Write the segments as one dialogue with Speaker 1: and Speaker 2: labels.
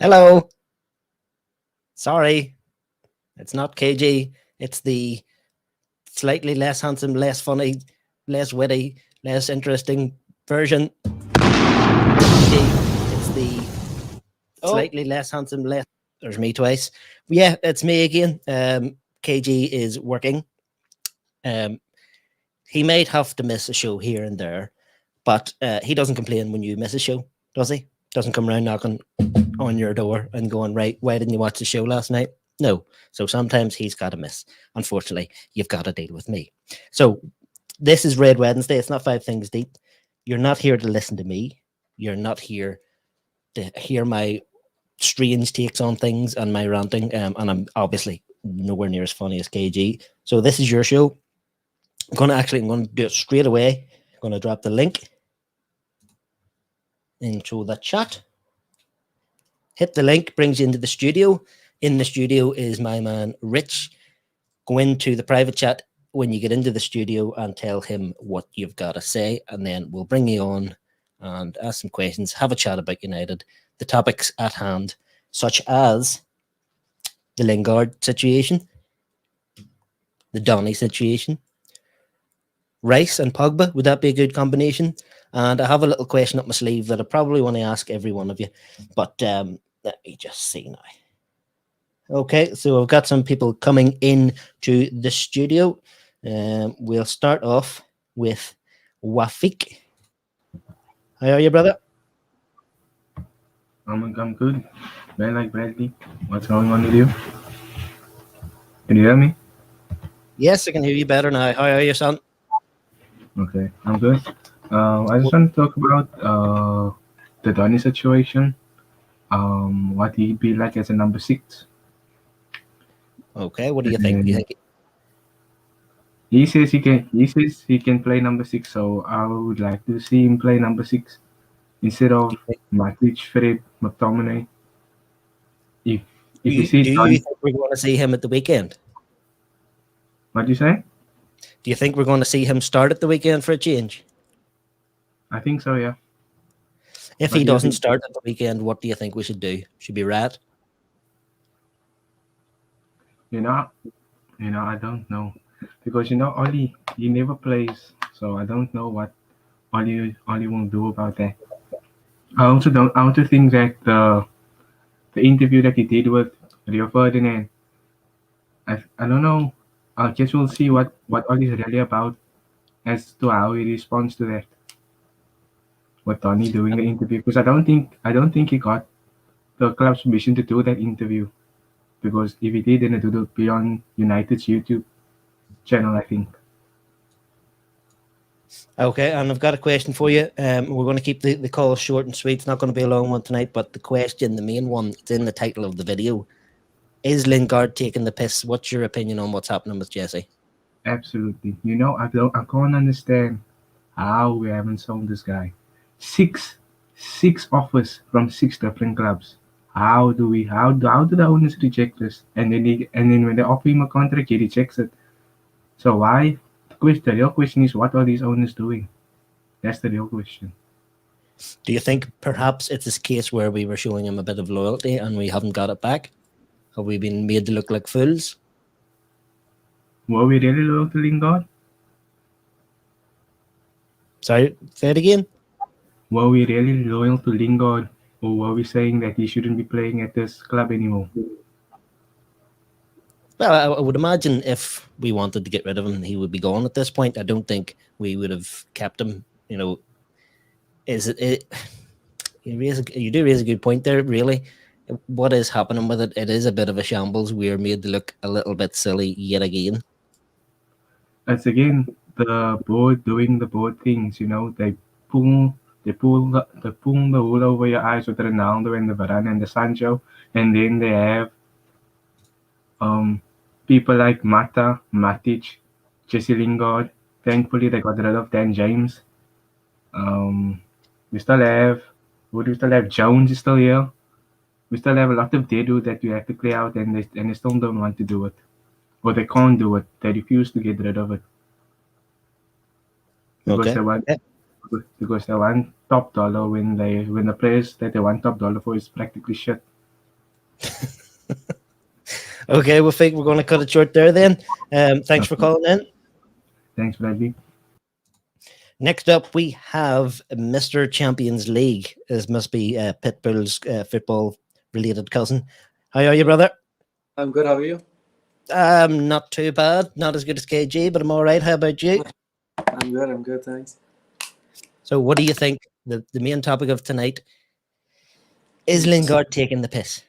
Speaker 1: Hello. Sorry, it's not KG. It's the slightly less handsome, less funny, less witty, less interesting version. It's the slightly less handsome, less. There's me twice. Yeah, it's me again. KG is working. He might have to miss a show here and there, but he doesn't complain when you miss a show, does he? Doesn't come around knocking on your door and going, right, why didn't you watch the show last night? No. So sometimes he's got to miss. Unfortunately, you've got to deal with me. So this is Red Wednesday. It's not Five Things Deep. You're not here to listen to me. You're not here to hear my strange takes on things and my ranting. And I'm obviously nowhere near as funny as KG. So this is your show. I'm going to do it straight away. I'm going to drop the link into the chat. Hit the link, brings you into the studio. In the studio is my man, Rich. Go into the private chat when you get into the studio and tell him what you've got to say. And then we'll bring you on and ask some questions, have a chat about United, the topics at hand, such as the Lingard situation, the Donny situation, Rice and Pogba. Would that be a good combination? And I have a little question up my sleeve that I probably want to ask every one of you. But let me just see now. Okay, so I've got some people coming in to the studio. We'll start off with Wafik. How are you, brother?
Speaker 2: I'm good. Man like Bradley. What's going on with you? Can you hear me?
Speaker 1: Yes, I can hear you better now. How are you, son?
Speaker 2: Okay, I'm good. I just want to talk about the Donny situation. What he'd be like as a number six.
Speaker 1: Okay, what do you think?
Speaker 2: And he says he can play number six, so I would like to see him play number six instead
Speaker 1: Do
Speaker 2: of
Speaker 1: you think,
Speaker 2: Matic, Fred, McTominay. If
Speaker 1: do
Speaker 2: if you
Speaker 1: you,
Speaker 2: see
Speaker 1: do you
Speaker 2: Donny,
Speaker 1: think we're going to see him at the weekend?
Speaker 2: what do you say?
Speaker 1: Do you think we're going to see him start at the weekend for a change?
Speaker 2: I think so, yeah.
Speaker 1: If
Speaker 2: What
Speaker 1: he
Speaker 2: do you
Speaker 1: doesn't
Speaker 2: think?
Speaker 1: start at the weekend, what do you think we should do? Should be rat?
Speaker 2: You know, I don't know because Ollie he never plays, so I don't know what Ollie won't do about that. I also don't. I also think that the interview that he did with Rio Ferdinand, I don't know. I guess we'll see what Ollie's really about as to how he responds to that. With Tony doing the interview, because I don't think he got the club's permission to do that interview, because if he did, then it would be on United's YouTube channel, I think.
Speaker 1: Okay, and I've got a question for you. We're going to keep the call short and sweet. It's not going to be a long one tonight, but the question, the main one, it's in the title of the video. Is Lingard taking the piss? What's your opinion on what's happening with Jesse?
Speaker 2: Absolutely. I can't understand how we haven't sold this guy. Six offers from six different clubs. How do the owners reject this? And then when they offer him a contract, he rejects it. So why? The real question is, what are these owners doing? That's the real question.
Speaker 1: Do you think perhaps it's this case where we were showing him a bit of loyalty and we haven't got it back? Have we been made to look like fools?
Speaker 2: Were we really loyal to Lingard?
Speaker 1: Sorry, say it again.
Speaker 2: Were we really loyal to Lingard? Or were we saying that he shouldn't be playing at this club anymore?
Speaker 1: Well, I would imagine if we wanted to get rid of him, he would be gone at this point. I don't think we would have kept him. Is it? You do raise a good point there. Really, what is happening with it? It is a bit of a shambles. We are made to look a little bit silly yet again.
Speaker 2: It's again the board doing the board things. Pull they pull the wool over your eyes with Ronaldo and the Varane and the Sancho, and then they have um people like Mata, Matic, Jesse Lingard. Thankfully, they got rid of Dan James. Um, we still have we still have Jones is still here. We still have a lot of deadwood that we have to clear out, and they still don't want to do it, or they can't do it. They refuse to get rid of it because
Speaker 1: Okay.
Speaker 2: they want because they want top dollar when the players that they want top dollar for is practically shit.
Speaker 1: Okay, we think we're going to cut it short there then. Thanks for calling in.
Speaker 2: Thanks, Bradley.
Speaker 1: Next up, we have Mr. Champions League. This must be Pitbull's football-related cousin. How are you, brother?
Speaker 3: I'm good. How are you?
Speaker 1: Not too bad. Not as good as KG, but I'm all right. How about you?
Speaker 3: I'm good. I'm good. Thanks.
Speaker 1: So what do you think? The main topic of tonight is Lingard taking the piss?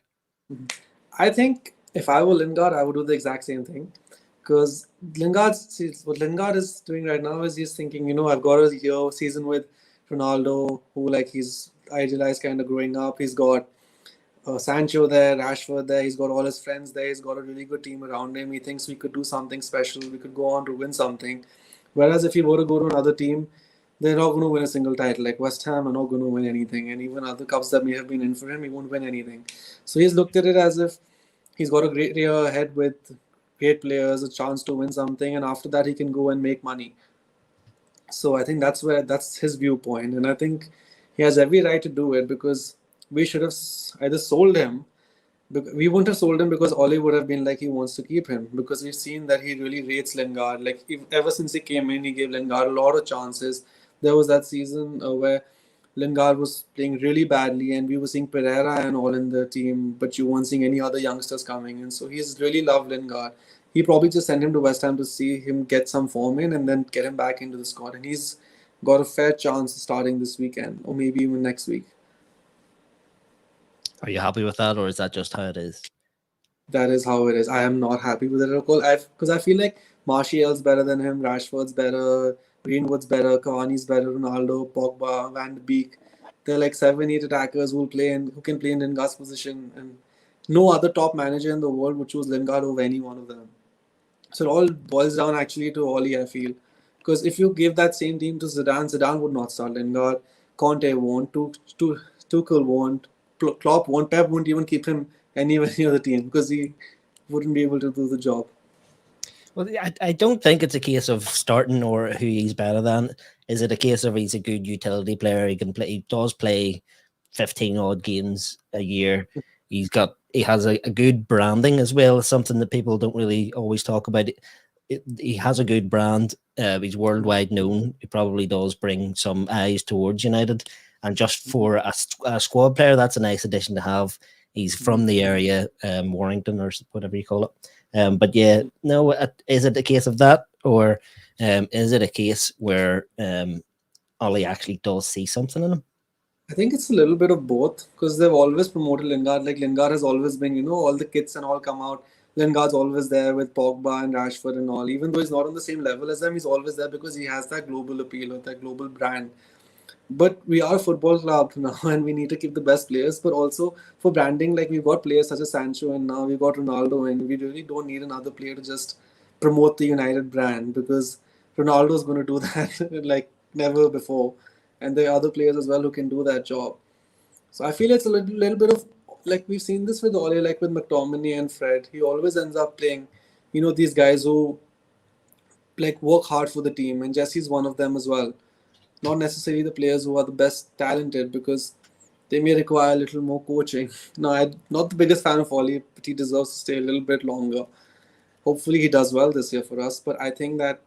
Speaker 3: I think if I were Lingard, I would do the exact same thing. Because what Lingard is doing right now is he's thinking, I've got a season with Ronaldo, who like he's idealized kind of growing up. He's got Sancho there, Rashford there. He's got all his friends there. He's got a really good team around him. He thinks we could do something special. We could go on to win something. Whereas if he were to go to another team, they're not going to win a single title. Like West Ham are not going to win anything. And even other cups that may have been in for him, he won't win anything. So he's looked at it as if he's got a great year ahead with great players, a chance to win something. And after that, he can go and make money. So I think that's his viewpoint. And I think he has every right to do it because we should have either sold him. We wouldn't have sold him because Ole would have been like he wants to keep him because we've seen that he really rates Lingard. Like ever since he came in, he gave Lingard a lot of chances. There was that season where Lingard was playing really badly and we were seeing Pereira and all in the team, but you weren't seeing any other youngsters coming in. So he's really loved Lingard. He probably just sent him to West Ham to see him get some form in and then get him back into the squad. And he's got a fair chance starting this weekend or maybe even next week.
Speaker 1: Are you happy with that, or is that just how it is?
Speaker 3: That is how it is. I am not happy with it at all. Because I feel like Martial's better than him, Rashford's better, Greenwood's better, Cavani's better, Ronaldo, Pogba, Van de Beek. They're like 7-8 attackers who can play in Lingard's position, and no other top manager in the world would choose Lingard over any one of them. So it all boils down actually to Oli, I feel. Because if you give that same team to Zidane would not start Lingard. Conte won't. Tuchel won't. Klopp won't. Pep won't even keep him anywhere near the team because he wouldn't be able to do the job.
Speaker 1: Well, I don't think it's a case of starting or who he's better than. Is it a case of he's a good utility player? He does play 15 odd games a year. He has a good branding as well. It's something that people don't really always talk about. He has a good brand. He's worldwide known. He probably does bring some eyes towards United. And just for a squad player, that's a nice addition to have. He's from the area, Warrington or whatever you call it. But yeah, no, is it a case of that? Or is it a case where Ollie actually does see something in him?
Speaker 3: I think it's a little bit of both because they've always promoted Lingard. Like Lingard has always been, all the kits and all come out. Lingard's always there with Pogba and Rashford and all. Even though he's not on the same level as them, he's always there because he has that global appeal or that global brand. But we are a football club now and we need to keep the best players. But also for branding, like we've got players such as Sancho and now we've got Ronaldo and we really don't need another player to just promote the United brand because Ronaldo's going to do that like never before. And there are other players as well who can do that job. So I feel it's a little bit of, like we've seen this with Ole, like with McTominay and Fred. He always ends up playing, these guys who like work hard for the team. And Jesse's one of them as well. Not necessarily the players who are the best talented because they may require a little more coaching. No, I'm not the biggest fan of Oli, but he deserves to stay a little bit longer. Hopefully he does well this year for us. But I think that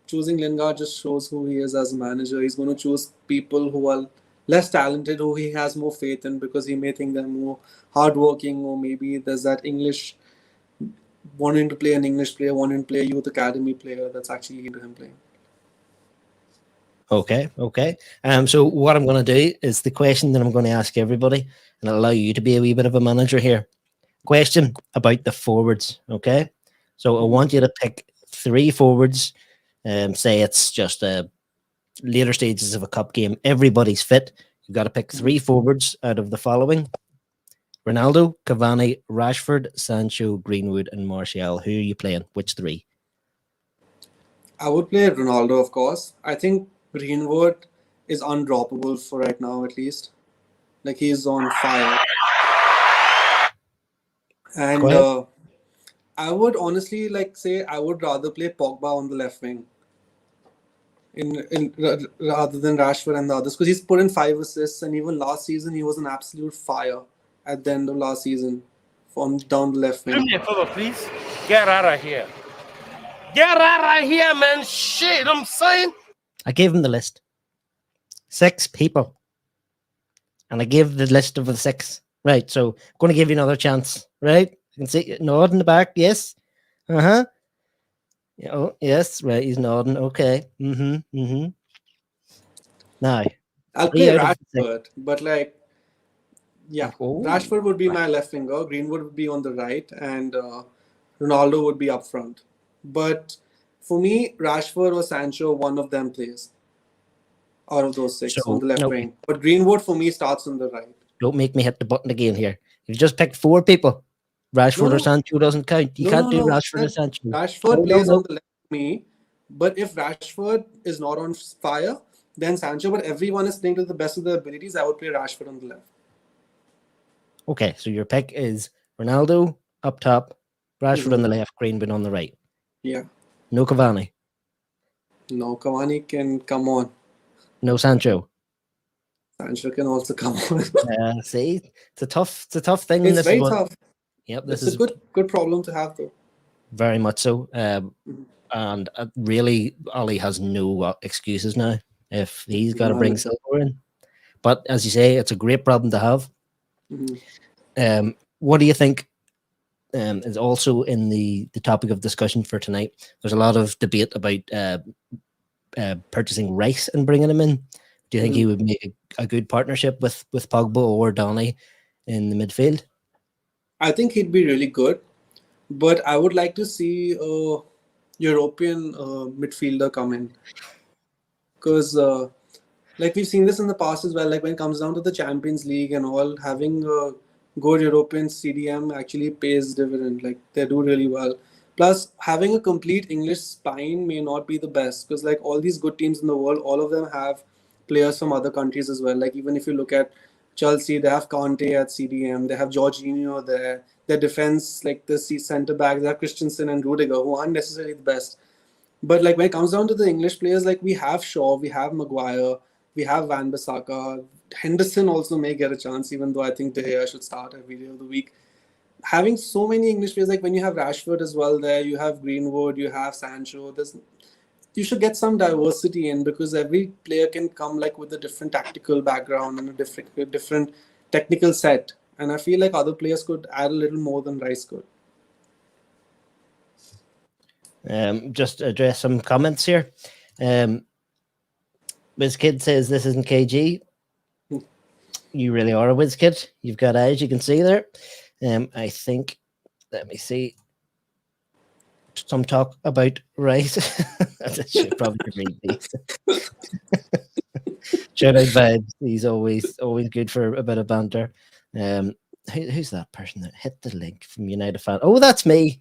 Speaker 3: choosing Lingard just shows who he is as a manager. He's going to choose people who are less talented, who he has more faith in because he may think they're more hardworking or maybe there's that English, wanting to play an English player, wanting to play a youth academy player that's actually into him playing.
Speaker 1: Okay. So what I'm going to do is the question that I'm going to ask everybody, and I'll allow you to be a wee bit of a manager here. Question about the forwards. Okay. So I want you to pick 3 forwards. Say it's just later stages of a cup game. Everybody's fit. You've got to pick 3 forwards out of the following: Ronaldo, Cavani, Rashford, Sancho, Greenwood, and Martial. Who are you playing? Which 3?
Speaker 3: I would play Ronaldo, of course. I think Greenwood is undroppable for right now, at least. Like he's on fire. And I would honestly say I would rather play Pogba on the left wing rather than Rashford and the others because he's put in 5 assists and even last season he was an absolute fire at the end of last season from down the left
Speaker 4: Do
Speaker 3: wing.
Speaker 4: me a favor, please. Get out of here. Get out of here, man. Shit, I'm saying.
Speaker 1: I gave him the list. 6 people. And I gave the list of the 6. Right, so I'm going to give you another chance. Right? You can see nod in the back. Yes. Uh-huh. Oh, yes. Right, he's nodding. Okay. Now,
Speaker 3: I'll
Speaker 1: 3
Speaker 3: play
Speaker 1: out of the 6.
Speaker 3: Rashford, but like, yeah,
Speaker 1: Oh.
Speaker 3: Rashford would be my left winger, Greenwood would be on the right, and Ronaldo would be up front. But for me, Rashford or Sancho, one of them plays out of those 6
Speaker 1: So,
Speaker 3: on the left
Speaker 1: no.
Speaker 3: wing. But Greenwood for me starts on the right.
Speaker 1: Don't make me hit the button again here. You've just picked 4 people. Rashford
Speaker 3: No.
Speaker 1: or Sancho doesn't count. You can't do Rashford or Sancho.
Speaker 3: Rashford
Speaker 1: No,
Speaker 3: plays
Speaker 1: no.
Speaker 3: on the left for me, but if Rashford is not on fire, then Sancho. But everyone is playing to the best of their abilities. I would play Rashford on the left.
Speaker 1: Okay, so your pick is Ronaldo up top, Rashford on the left, Greenwood on the right.
Speaker 3: Yeah.
Speaker 1: No Cavani.
Speaker 3: No, Cavani can come on.
Speaker 1: No Sancho.
Speaker 3: Sancho can also come on.
Speaker 1: See, it's a tough thing.
Speaker 3: It's
Speaker 1: This
Speaker 3: very
Speaker 1: is what,
Speaker 3: tough.
Speaker 1: Yep, this
Speaker 3: It's
Speaker 1: is
Speaker 3: a good problem to have, though.
Speaker 1: very much so. And really, Ollie has no excuses now if he's got to bring Silver in. But as you say, it's a great problem to have. What do you think is also in the topic of discussion for tonight? There's a lot of debate about purchasing Rice and bringing him in. Do you think he would make a good partnership with Pogba or Donny in the midfield?
Speaker 3: I think he'd be really good, but I would like to see a European midfielder come in, because like we've seen this in the past as well. Like when it comes down to the Champions League and all, having a good European CDM actually pays dividend. Like they do really well. Plus, having a complete English spine may not be the best, because like all these good teams in the world, all of them have players from other countries as well. Like even if you look at Chelsea, they have Conte at CDM, they have Jorginho there. Their defense, like the centre back, they have Christensen and Rudiger, who aren't necessarily the best. But like when it comes down to the English players, like we have Shaw, we have Maguire, we have Van Bissaka. Henderson also may get a chance, even though I think De Gea should start every day of the week. Having so many English players, like when you have Rashford as well there, you have Greenwood, you have Sancho, you should get some diversity in, because every player can come like with a different tactical background and a different technical set. And I feel like other players could add a little more than Rice could.
Speaker 1: Just address some comments here. WizKid says this isn't KG. You really are a WizKid. You've got eyes, you can see there. I think, let me see. Some talk about Rice. I should probably read these. Shout out vibes. He's always good for a bit of banter. Who's that person that hit the link from United Fan? Oh, that's me.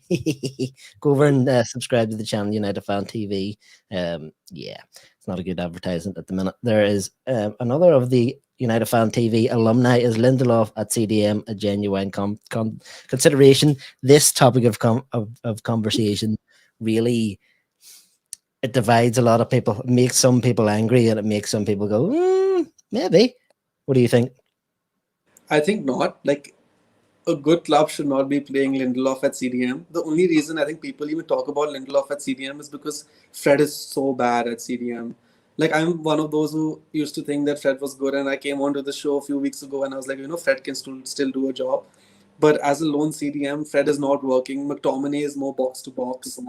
Speaker 1: Go over and subscribe to the channel United Fan TV. Yeah, it's not a good advertisement at the minute. There is another of the United Fan TV alumni is Lindelof at CDM, a genuine consideration. This topic of conversation really, it divides a lot of people. It makes some people angry and it makes some people go, maybe. What do you think?
Speaker 3: I think not. Like, a good club should not be playing Lindelof at CDM. The only reason I think people even talk about Lindelof at CDM is because Fred is so bad at CDM. Like, I'm one of those who used to think that Fred was good, and I came onto the show a few weeks ago and I was like, Fred can still do a job. But as a lone CDM, Fred is not working. McTominay is more box to box.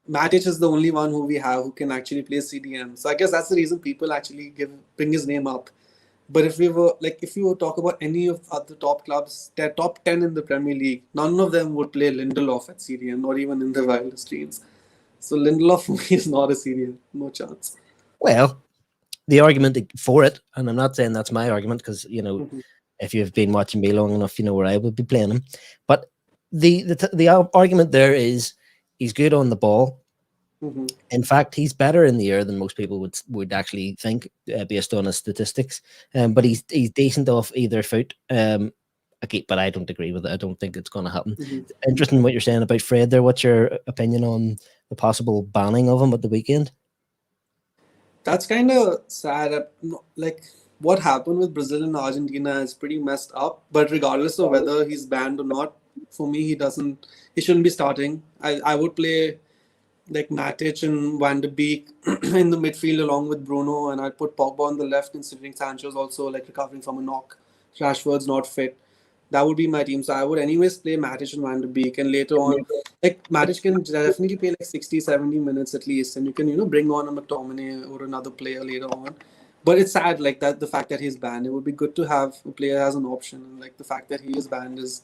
Speaker 3: Matic is the only one who we have who can actually play CDM. So I guess that's the reason people actually bring his name up. But if you were talk about any of the top clubs, their top 10 in the Premier League, none of them would play Lindelof at CDM, not even in the wildest dreams. So Lindelof for me is not a CDM, no chance.
Speaker 1: Well, the argument for it, and I'm not saying that's my argument, because if you've been watching me long enough, you know where I would be playing him. But the argument there is he's good on the ball. In fact, he's better in the air than most people would actually think, based on his statistics. But he's decent off either foot. Okay, but I don't agree with it. I don't think it's going to happen. Interesting what you're saying about Fred there. What's your opinion on the possible banning of him at the weekend?
Speaker 3: That's kind of sad. Like, what happened with Brazil and Argentina is pretty messed up. But regardless of whether he's banned or not, for me, he shouldn't be starting. I would play like Matic and Van de Beek in the midfield along with Bruno, and I'd put Pogba on the left, considering Sancho's also like recovering from a knock. Rashford's not fit. That would be my team. So I would anyways play Matic and Van de Beek, and later on, like Matic can definitely play like 60, 70 minutes at least, and you can bring on a McTominay or another player later on. But it's sad like that the fact that he's banned. It would be good to have a player as an option, and like the fact that he is banned is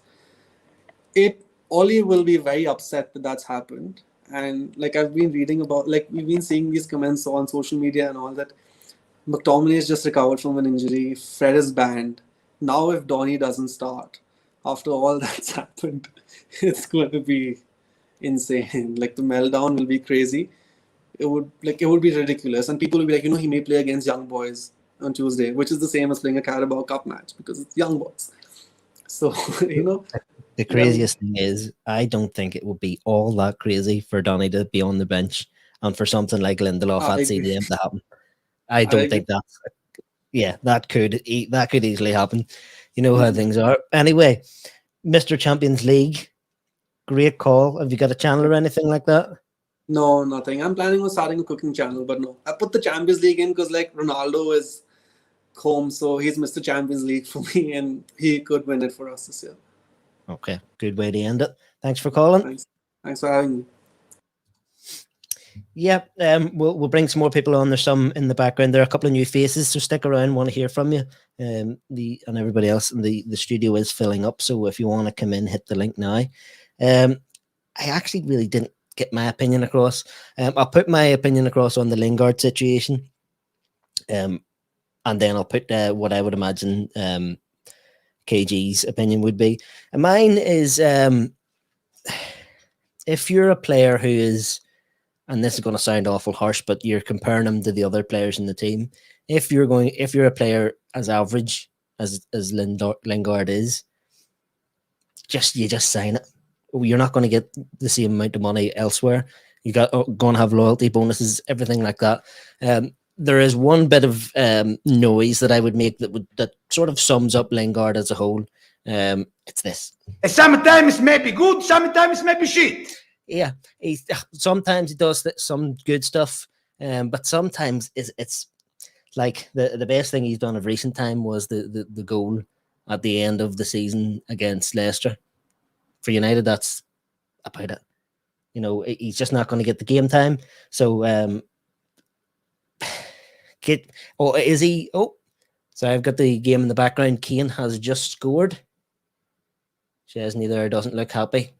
Speaker 3: it. Oli will be very upset that that's happened. And like I've been reading about, like we've been seeing these comments on social media and all that. McTominay is just recovered from an injury. Fred is banned. Now, if Donny doesn't start, after all that's happened, it's going to be insane. Like the meltdown will be crazy. It would be ridiculous, and people will be like, he may play against young boys on Tuesday, which is the same as playing a Carabao Cup match because it's young boys. So
Speaker 1: The craziest thing is, I don't think it would be all that crazy for Donny to be on the bench and for something like Lindelof at CDM to happen. I don't think that's. That could easily happen. You know how things are. Anyway, Mr. Champions League, great call. Have you got a channel or anything like that?
Speaker 3: No, nothing. I'm planning on starting a cooking channel, but no. I put the Champions League in because like Ronaldo is home, so he's Mr. Champions League for me, and he could win it for us this year.
Speaker 1: Okay, good way to end it. Thanks for calling.
Speaker 3: Thanks for having me.
Speaker 1: Yeah, we'll bring some more people on. There's some in the background. There are a couple of new faces, so stick around. Want to hear from you. And everybody else in the studio is filling up. So if you want to come in, hit the link now. I actually really didn't get my opinion across. I'll put my opinion across on the Lingard situation. And then I'll put what I would imagine KG's opinion would be. And mine is if you're a player who is, and this is going to sound awful harsh, but you're comparing them to the other players in the team. If you're a player as average as Lingard is, you just sign it. You're not going to get the same amount of money elsewhere. You got going to have loyalty bonuses, everything like that. There is one bit of noise that I would make that sort of sums up Lingard as a whole. It's this.
Speaker 5: Sometimes maybe good, sometimes maybe shit.
Speaker 1: Yeah, sometimes he does some good stuff, but sometimes it's like the best thing he's done of recent time was the goal at the end of the season against Leicester. For United, that's about it. He's just not going to get the game time. So is he? Oh, so I've got the game in the background. Kane has just scored. Chesney there doesn't look happy.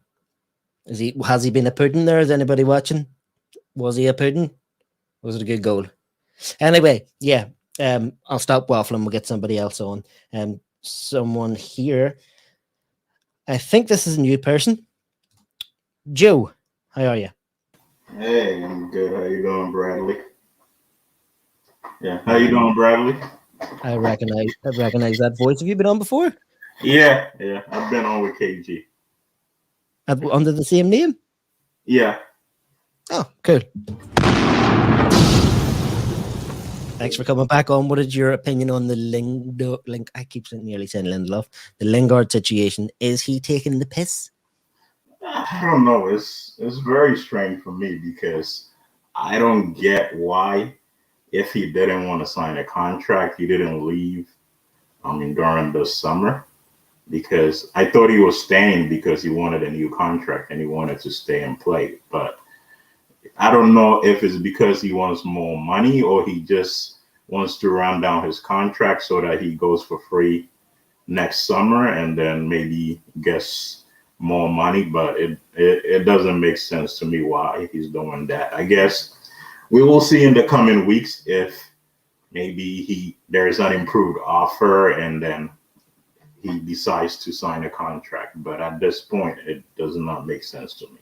Speaker 1: Has he been a pudding there? Is anybody watching? Was he a pudding? Was it a good goal? Anyway, yeah. I'll stop waffling. We'll get somebody else on. Someone here. I think this is a new person. Joe, how are you?
Speaker 6: Hey, I'm good. How you doing, Bradley? Yeah, how you doing, Bradley?
Speaker 1: I recognize that voice. Have you been on before?
Speaker 6: Yeah, I've been on with KG.
Speaker 1: Under the same name?
Speaker 6: Yeah.
Speaker 1: Oh, cool. Thanks for coming back on. What is your opinion on the I keep nearly saying Lindelof. The Lingard situation. Is he taking the piss?
Speaker 6: I don't know. It's very strange for me because I don't get why, if he didn't want to sign a contract, he didn't leave. During the summer, because I thought he was staying because he wanted a new contract and he wanted to stay and play. But I don't know if it's because he wants more money or he just wants to round down his contract so that he goes for free next summer and then maybe gets more money. But it doesn't make sense to me why he's doing that. I guess we will see in the coming weeks if maybe there's an improved offer and then he decides to sign a contract. But at this point, it does not make sense to me.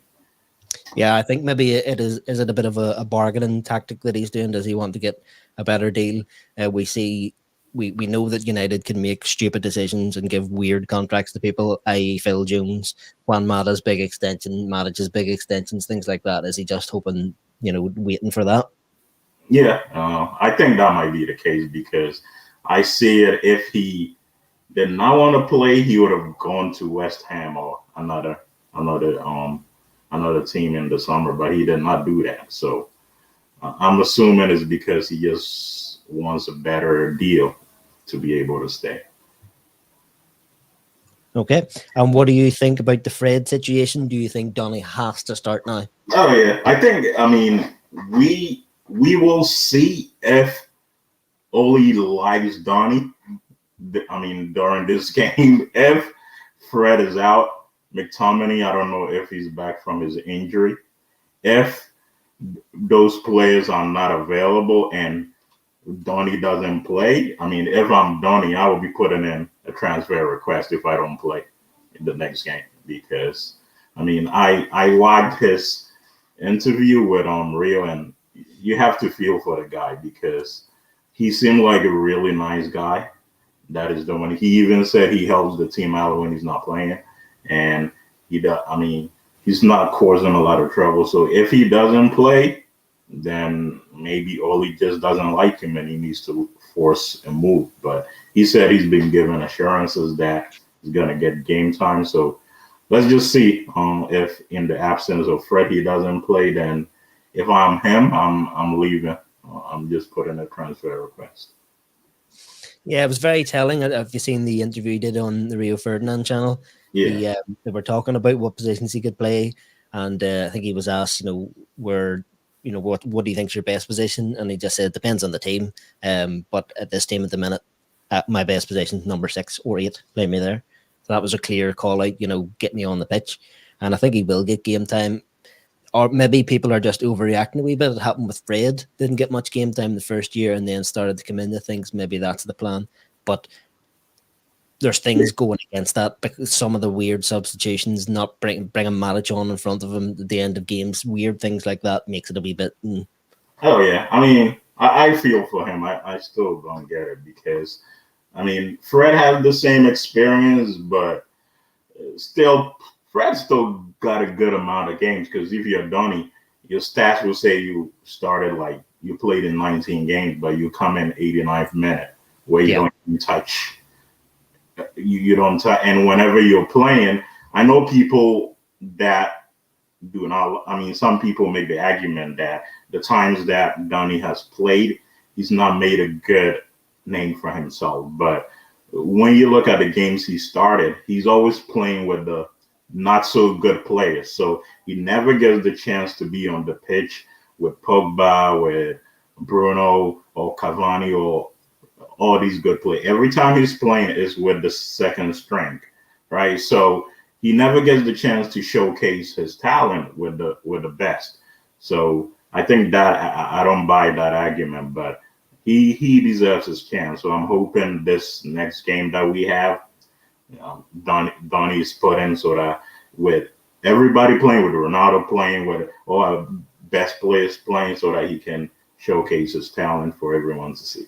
Speaker 1: Yeah, I think maybe it is it a bit of a bargaining tactic that he's doing? Does he want to get a better deal? We know that United can make stupid decisions and give weird contracts to people, i.e. Phil Jones, Juan Mata's big extension, Matic's big extensions, things like that. Is he just hoping, waiting for that?
Speaker 6: Yeah, I think that might be the case because I see it. If he did not want to play, he would have gone to West Ham or another team in the summer, but he did not do that. So I'm assuming it's because he just wants a better deal to be able to stay.
Speaker 1: Okay. And what do you think about the Fred situation? Do you think Donny has to start now?
Speaker 6: Oh yeah, I mean, we will see if Oli likes Donny. I mean, during this game, if Fred is out, McTominay, I don't know if he's back from his injury. If those players are not available and Donny doesn't play, I mean, if I'm Donny, I will be putting in a transfer request if I don't play in the next game, because I mean, I watched his interview with Rio, and you have to feel for the guy because he seemed like a really nice guy. That is the one. He even said he helps the team out when he's not playing, and he does. I mean, he's not causing a lot of trouble. So if he doesn't play, then maybe Oli just doesn't like him and he needs to force a move. But he said he's been given assurances that he's gonna get game time. So let's just see if in the absence of Fred he doesn't play. Then if I'm him, I'm leaving. I'm just putting a transfer request.
Speaker 1: Yeah, it was very telling. Have you seen the interview he did on the Rio Ferdinand channel?
Speaker 6: Yeah.
Speaker 1: They were talking about what positions he could play, and I think he was asked, what do you think is your best position? And he just said it depends on the team. But at this team at the minute, my best position, number 6 or 8, play me there. So that was a clear call out, get me on the pitch, and I think he will get game time. Or maybe people are just overreacting a wee bit. It happened with Fred. Didn't get much game time the first year and then started to come into things. Maybe that's the plan. But there's things going against that, because some of the weird substitutions, not bringing Matic on in front of him at the end of games, weird things like that makes it a wee bit.
Speaker 6: Oh, yeah. I mean, I feel for him. I still don't get it because, I mean, Fred had the same experience, but Fred still got a good amount of games, because if you're Donny, your stats will say you started you played in 19 games, but you come in 89th minute where you don't even touch. You don't touch. And whenever you're playing, I know people that do not. I mean, some people make the argument that the times that Donny has played, he's not made a good name for himself. But when you look at the games he started, he's always playing with the not so good players. So he never gets the chance to be on the pitch with Pogba, with Bruno or Cavani or all these good players. Every time he's playing is with the second string, right? So he never gets the chance to showcase his talent with the best. So I think that I don't buy that argument, but he deserves his chance. So I'm hoping this next game that we have, Donny is put in so that with everybody playing, with Ronaldo playing, with all our best players playing, so that he can showcase his talent for everyone to see.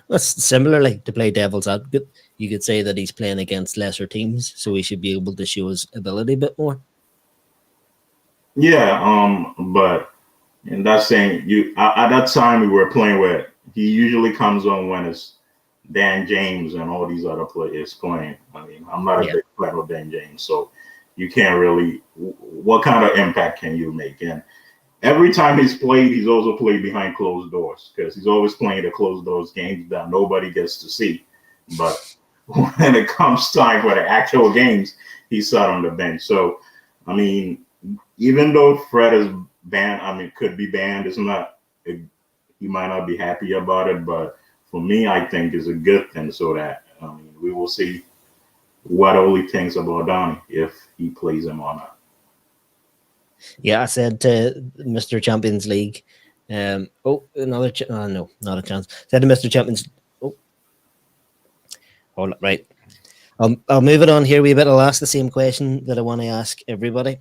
Speaker 1: Well, similarly, to play devil's advocate, you could say that he's playing against lesser teams, so he should be able to show his ability a bit more.
Speaker 6: Yeah, but in that saying, at that time we were playing with, he usually comes on when it's Dan James and all these other players playing. I mean, I'm not a big fan of Dan James, so you can't really. What kind of impact can you make? And every time he's played, he's also played behind closed doors, because he's always playing the closed doors games that nobody gets to see. But when it comes time for the actual games, he's sat on the bench. So, I mean, even though Fred is banned, could be banned, it's not. He might not be happy about it, but for me, I think it's a good thing, so that we will see what Oli thinks about Donny if he plays him or not.
Speaker 1: Yeah, I said to Mr. Champions League, another no, not a chance. Said to Mr. Champions. Right. I'll move it on here a wee bit. I'll ask the same question that I want to ask everybody.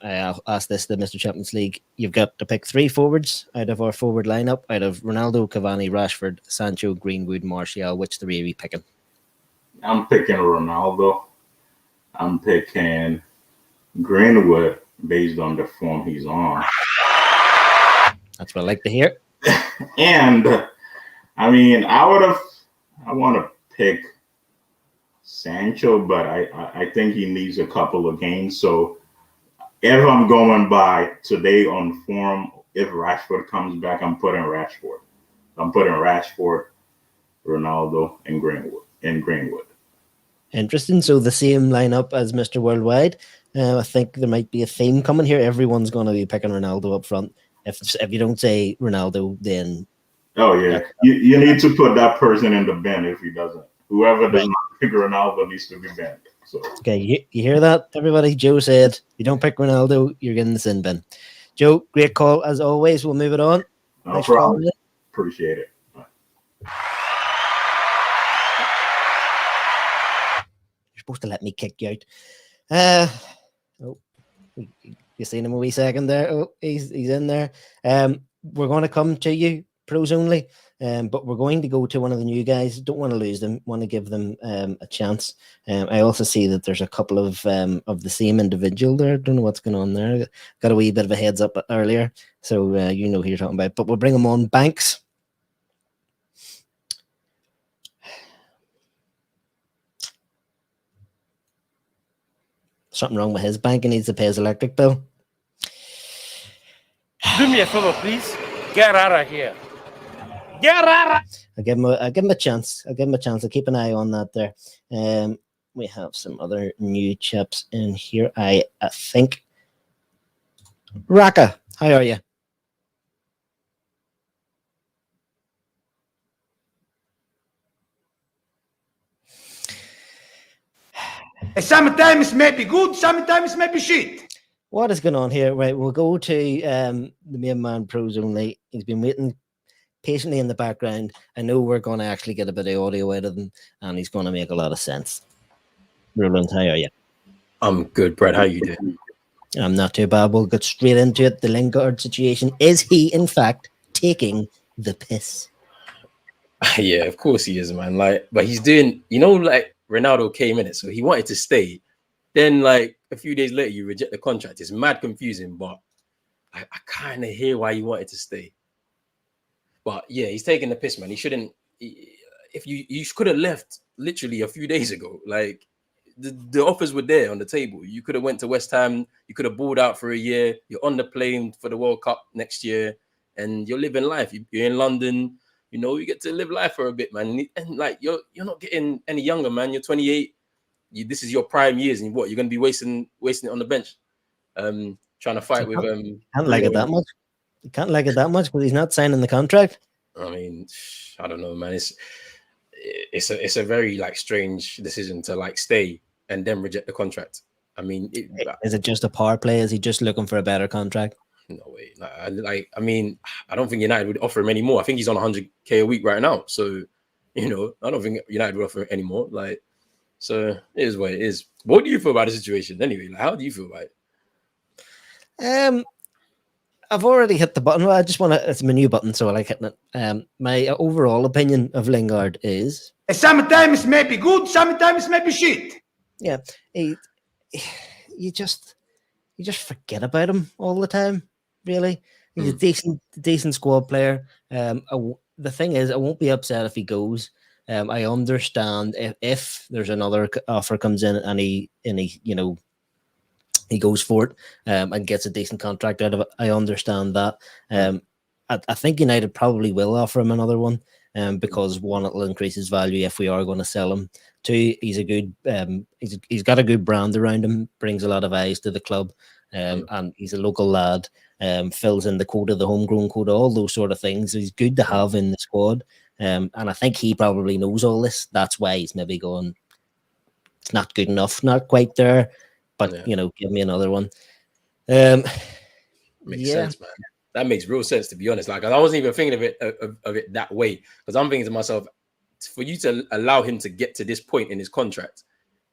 Speaker 1: I'll ask this to Mr. Champions League. You've got to pick 3 forwards out of our forward lineup, out of Ronaldo, Cavani, Rashford, Sancho, Greenwood, Martial. Which 3 are you picking? I'm
Speaker 6: picking Ronaldo. I'm picking Greenwood based on the form he's on.
Speaker 1: That's what I like to hear.
Speaker 6: And I mean, I want to pick Sancho, but I think he needs a couple of games. So if I'm going by today on form, if Rashford comes back, I'm putting Rashford. I'm putting Rashford, Ronaldo, and Greenwood.
Speaker 1: Interesting. So the same lineup as Mr. Worldwide. I think there might be a theme coming here. Everyone's going to be picking Ronaldo up front. If you don't say Ronaldo, then
Speaker 6: oh yeah, you need to put that person in the bin if he doesn't. Whoever does not pick Ronaldo needs to be banned. So
Speaker 1: okay, you hear that, everybody? Joe said, you don't pick Ronaldo, you're getting the sin bin. Joe, great call as always. We'll move it on.
Speaker 6: no problem. Appreciate it.
Speaker 1: You're supposed to let me kick you out. You seen him a wee second there. Oh, he's in there. We're going to come to you, pros only. But we're going to go to one of the new guys. Don't want to lose them. Want to give them a chance. I also see that there's a couple of the same individual there. Don't know what's going on there. Got a wee bit of a heads up earlier, so you know who you're talking about. But we'll bring him on. Banks. Something wrong with his bank. He needs to pay his electric bill.
Speaker 4: Do me a favor, please. Get out of here. Get out.
Speaker 1: I'll give him a chance. I'll keep an eye on that there. We have some other new chaps in here. I think. Raka, how are you?
Speaker 5: Sometimes maybe good, sometimes maybe shit.
Speaker 1: What is going on here? Right, we'll go to the main man, pros only. He's been waiting patiently in the background. I know we're going to actually get a bit of audio out of him, and he's going to make a lot of sense. Roland, how are you?
Speaker 7: I'm good, Brad. How you doing?
Speaker 1: I'm not too bad. We'll get straight into it. The Lingard situation. Is he, in fact, taking the piss?
Speaker 7: Yeah, of course he is, man. Like, but he's doing, like Ronaldo came in it, so he wanted to stay. Then, like, a few days later, you reject the contract. It's mad confusing, but I kind of hear why you wanted to stay. But yeah, he's taking the piss, man. He shouldn't. If you could have left literally a few days ago. Like the offers were there on the table. You could have went to West Ham. You could have balled out for a year. You're on the plane for the World Cup next year, and you're living life. You're in London. You get to live life for a bit, man. And like you're not getting any younger, man. You're 28. This is your prime years, and what you're going to be wasting it on the bench, trying to fight with.
Speaker 1: Can't like it that much. You can't like it that much, but he's not signing the contract. I
Speaker 7: mean, I don't know, man. It's a very like strange decision to like stay and then reject the contract. I mean,
Speaker 1: is it just a power play? Is he just looking for a better contract?
Speaker 7: No way. I mean, I don't think United would offer him any more. I think he's on 100k a week right now. So, I don't think United would offer any more. Like, so it is what it is. What do you feel about the situation anyway? Like, how do you feel about
Speaker 1: it? I've already hit the button. Well, I just want to. It's my new button, so I like hitting it. My overall opinion of Lingard is
Speaker 5: sometimes maybe good, sometimes maybe shit.
Speaker 1: Yeah, you just forget about him all the time. Really, he's a decent squad player. The thing is, I won't be upset if he goes. I understand if there's another offer comes in and he he goes for it and gets a decent contract out of it. I understand that. I think United probably will offer him another one because one, it'll increase his value if we are going to sell him. Two, he's a good he's got a good brand around him, brings a lot of eyes to the club, and he's a local lad, fills in the quota, the homegrown quota, all those sort of things. He's good to have in the squad. And I think he probably knows all this. That's why he's maybe going, it's not good enough, not quite there, but give me another one.
Speaker 7: Makes sense, man. That makes real sense, to be honest. Like, I wasn't even thinking of it that way, because I'm thinking to myself, for you to allow him to get to this point in his contract,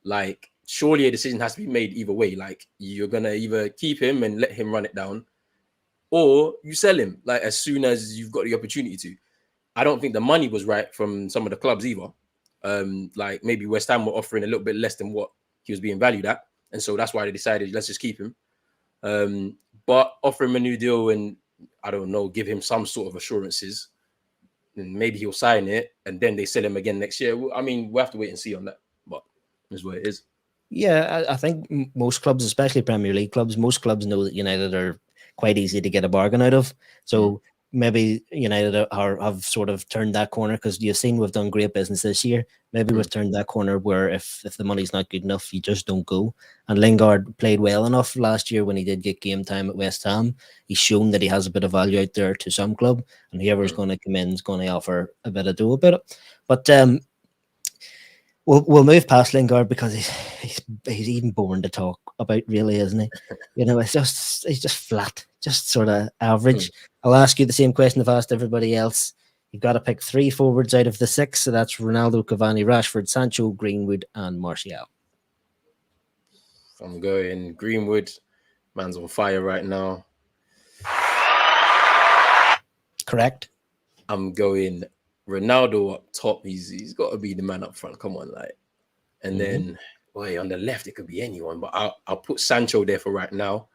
Speaker 7: like, surely a decision has to be made either way. Like, you're gonna either keep him and let him run it down, or you sell him, like, as soon as you've got the opportunity to. I don't think the money was right from some of the clubs either. Like, maybe West Ham were offering a little bit less than what he was being valued at, and so that's why they decided, let's just keep him. But offer him a new deal and, I don't know, give him some sort of assurances. and maybe he'll sign it, and then they sell him again next year. I mean, we'll have to wait and see on that, but that's what it is.
Speaker 1: Yeah, I think most clubs, especially Premier League clubs, most clubs know that United are quite easy to get a bargain out of. So maybe United have sort of turned that corner, because you've seen we've done great business this year. Maybe we've turned that corner where if the money's not good enough, you just don't go. And Lingard played well enough last year when he did get game time at West Ham. He's shown that he has a bit of value out there to some club, and whoever's going to come in is going to offer a bit of dough about it. But we'll move past Lingard, because he's even boring to talk about, really, isn't he? He's just flat, just sort of average. I'll ask you the same question I've asked everybody else. You've got to pick 3 forwards out of the 6, so that's Ronaldo, Cavani, Rashford, Sancho, Greenwood, and Martial.
Speaker 7: I'm going Greenwood. Man's on fire right now.
Speaker 1: Correct.
Speaker 7: I'm going Ronaldo up top. He's got to be the man up front. Come on, like. And then, on the left, it could be anyone, but I'll put Sancho there for right now,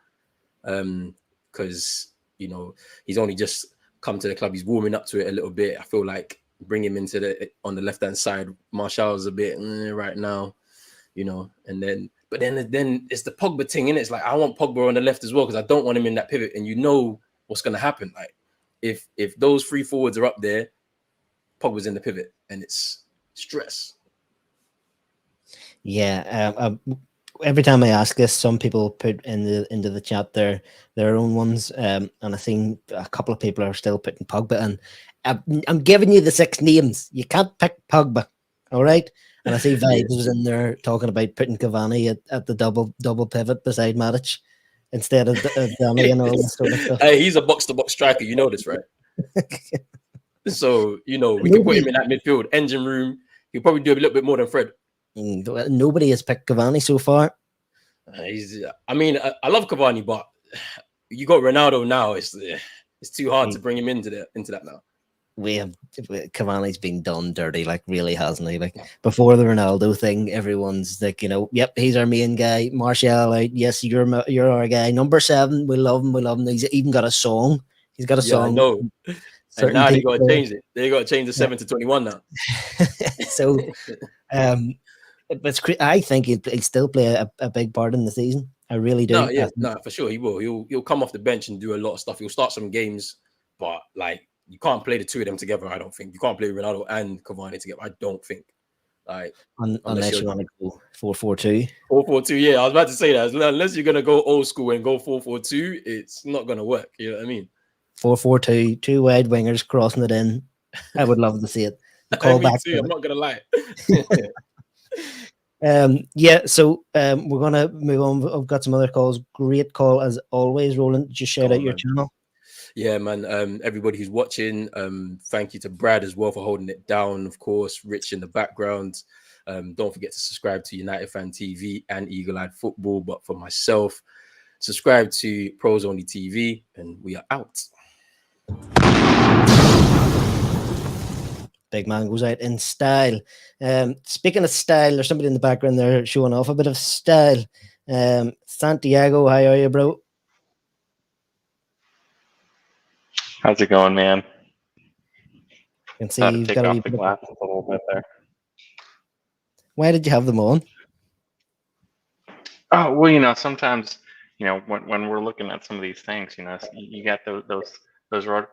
Speaker 7: because he's only just come to the club. He's warming up to it a little bit. I feel like bring him on the left hand side. Martial's a bit right now, and then. But then it's the Pogba thing, innit? It's like I want Pogba on the left as well, because I don't want him in that pivot. And what's going to happen. Like if those 3 forwards are up there, Pogba's in the pivot, and it's stress.
Speaker 1: Yeah. Every time I ask this, some people put into the chat their own ones, and I think a couple of people are still putting Pogba. And I'm giving you the 6 names. You can't pick Pogba, all right? And I see Vibes was in there talking about putting Cavani at the double pivot beside Matic instead of Donny and all this sort of stuff.
Speaker 7: Hey, he's a box-to-box striker. You know this, right? So, we can put him in that midfield engine room. He'll probably do a little bit more than Fred.
Speaker 1: Nobody has picked Cavani so far.
Speaker 7: I love Cavani, but you got Ronaldo now. It's too hard to bring him into that now.
Speaker 1: Cavani's been done dirty, like, really, hasn't he? Like, before the Ronaldo thing, everyone's like, yep, he's our main guy. Martial out, yes, you're our guy. Number 7, we love him. He's even got a song. He's got a song.
Speaker 7: No. And now they got to change it. They got to change the 7 to 21 now.
Speaker 1: So, I think he'll still play a big part in the season. I really do.
Speaker 7: No, for sure he will. He'll come off the bench and do a lot of stuff. He'll start some games, but like, you can't play the 2 of them together. I don't think you can't play Ronaldo and Cavani together. I don't think. Like,
Speaker 1: unless you want to go 4-4-2.
Speaker 7: 4-4-2. Yeah, I was about to say that. Unless you're gonna go old school and go 4-4-2, it's not gonna work. You know what I mean?
Speaker 1: 4-4-2, 2 wide wingers crossing it in. I would love to see it.
Speaker 7: Me too, I'm not gonna lie.
Speaker 1: So we're gonna move on. I've got some other calls. Great call as always, Roland. Just shout out your channel.
Speaker 7: Yeah, man. Everybody who's watching, thank you to Brad as well for holding it down. Of course, Rich in the background. Don't forget to subscribe to United Fan TV and Eagle Eyed Football. But for myself, subscribe to Pros Only TV, and we are out.
Speaker 1: Big man goes out in style. Speaking of style, there's somebody in the background there showing off a bit of style. Santiago, how are you, bro?
Speaker 8: How's it going, man?
Speaker 1: You can see you've
Speaker 8: take
Speaker 1: got
Speaker 8: off the glasses a little bit there.
Speaker 1: Why did you have them on?
Speaker 8: Oh, well, sometimes, when we're looking at some of these things, you got those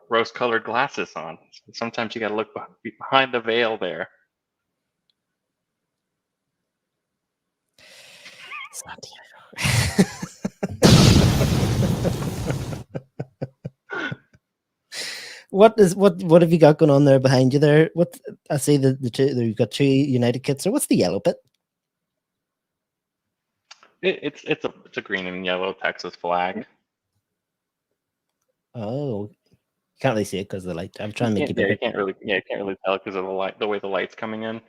Speaker 8: rose-colored glasses on. Sometimes you got to look behind the veil there.
Speaker 1: Santiago. What have you got going on there behind you there? What I see the two, you've got 2 United kits. So what's the yellow bit?
Speaker 8: It's a green and yellow Texas flag.
Speaker 1: Oh, can't really see it because of the light. I'm trying to make it.
Speaker 8: You can't really tell because of the way the light's coming in.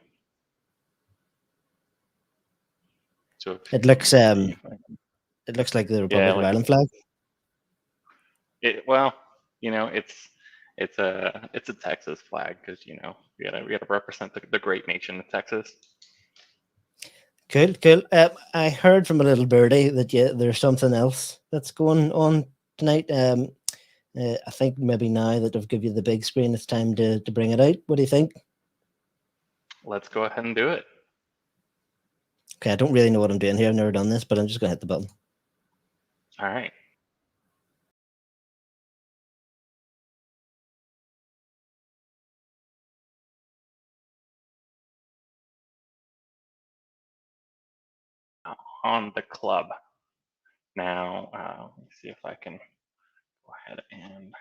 Speaker 8: So
Speaker 1: it looks like the Republic of Ireland flag.
Speaker 8: It's a Texas flag because we gotta represent the great nation of Texas.
Speaker 1: Cool. I heard from a little birdie that there's something else that's going on tonight. I think maybe now that I've given you the big screen, it's time to bring it out. What do you think?
Speaker 8: Let's go ahead and do it.
Speaker 1: Okay, I don't really know what I'm doing here. I've never done this, but I'm just going to hit the button.
Speaker 8: All right. On the club. Now, let me see if I can go ahead and...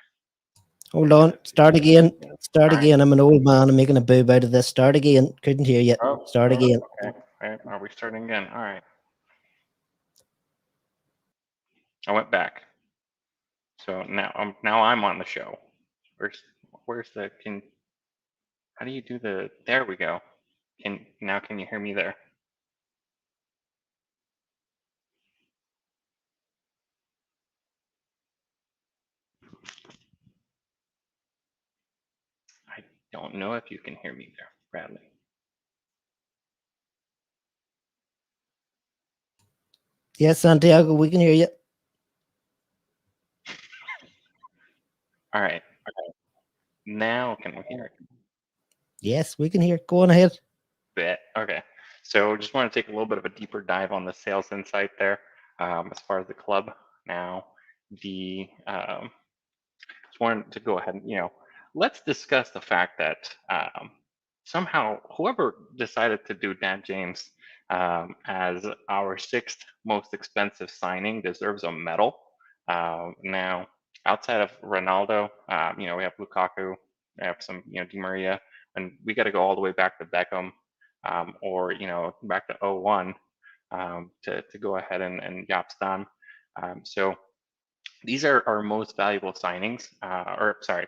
Speaker 1: Hold on. Start again. Start
Speaker 8: All
Speaker 1: again. I'm an old man. I'm making a boob out of this. Start again. Couldn't hear you.
Speaker 8: Oh,
Speaker 1: Start again.
Speaker 8: Okay. All right. Are we starting again? All right. I went back. So now I'm on the show. Where's the how do you do the, there we go. Can you hear me there? I don't know if you can hear me there, Bradley.
Speaker 1: Yes, Santiago, we can hear you.
Speaker 8: All right. Now can we hear it?
Speaker 1: Yes, we can hear. Go on ahead.
Speaker 8: Okay. So just want to take a little bit of a deeper dive on the sales insight there. As far as the club now, just wanted to go ahead and, let's discuss the fact that somehow whoever decided to do Dan James as our 6th most expensive signing deserves a medal. Now, outside of Ronaldo, we have Lukaku, we have some, Di Maria, and we got to go all the way back to Beckham, or back to 01 to go ahead and Jaap Stam. So these are our most valuable signings,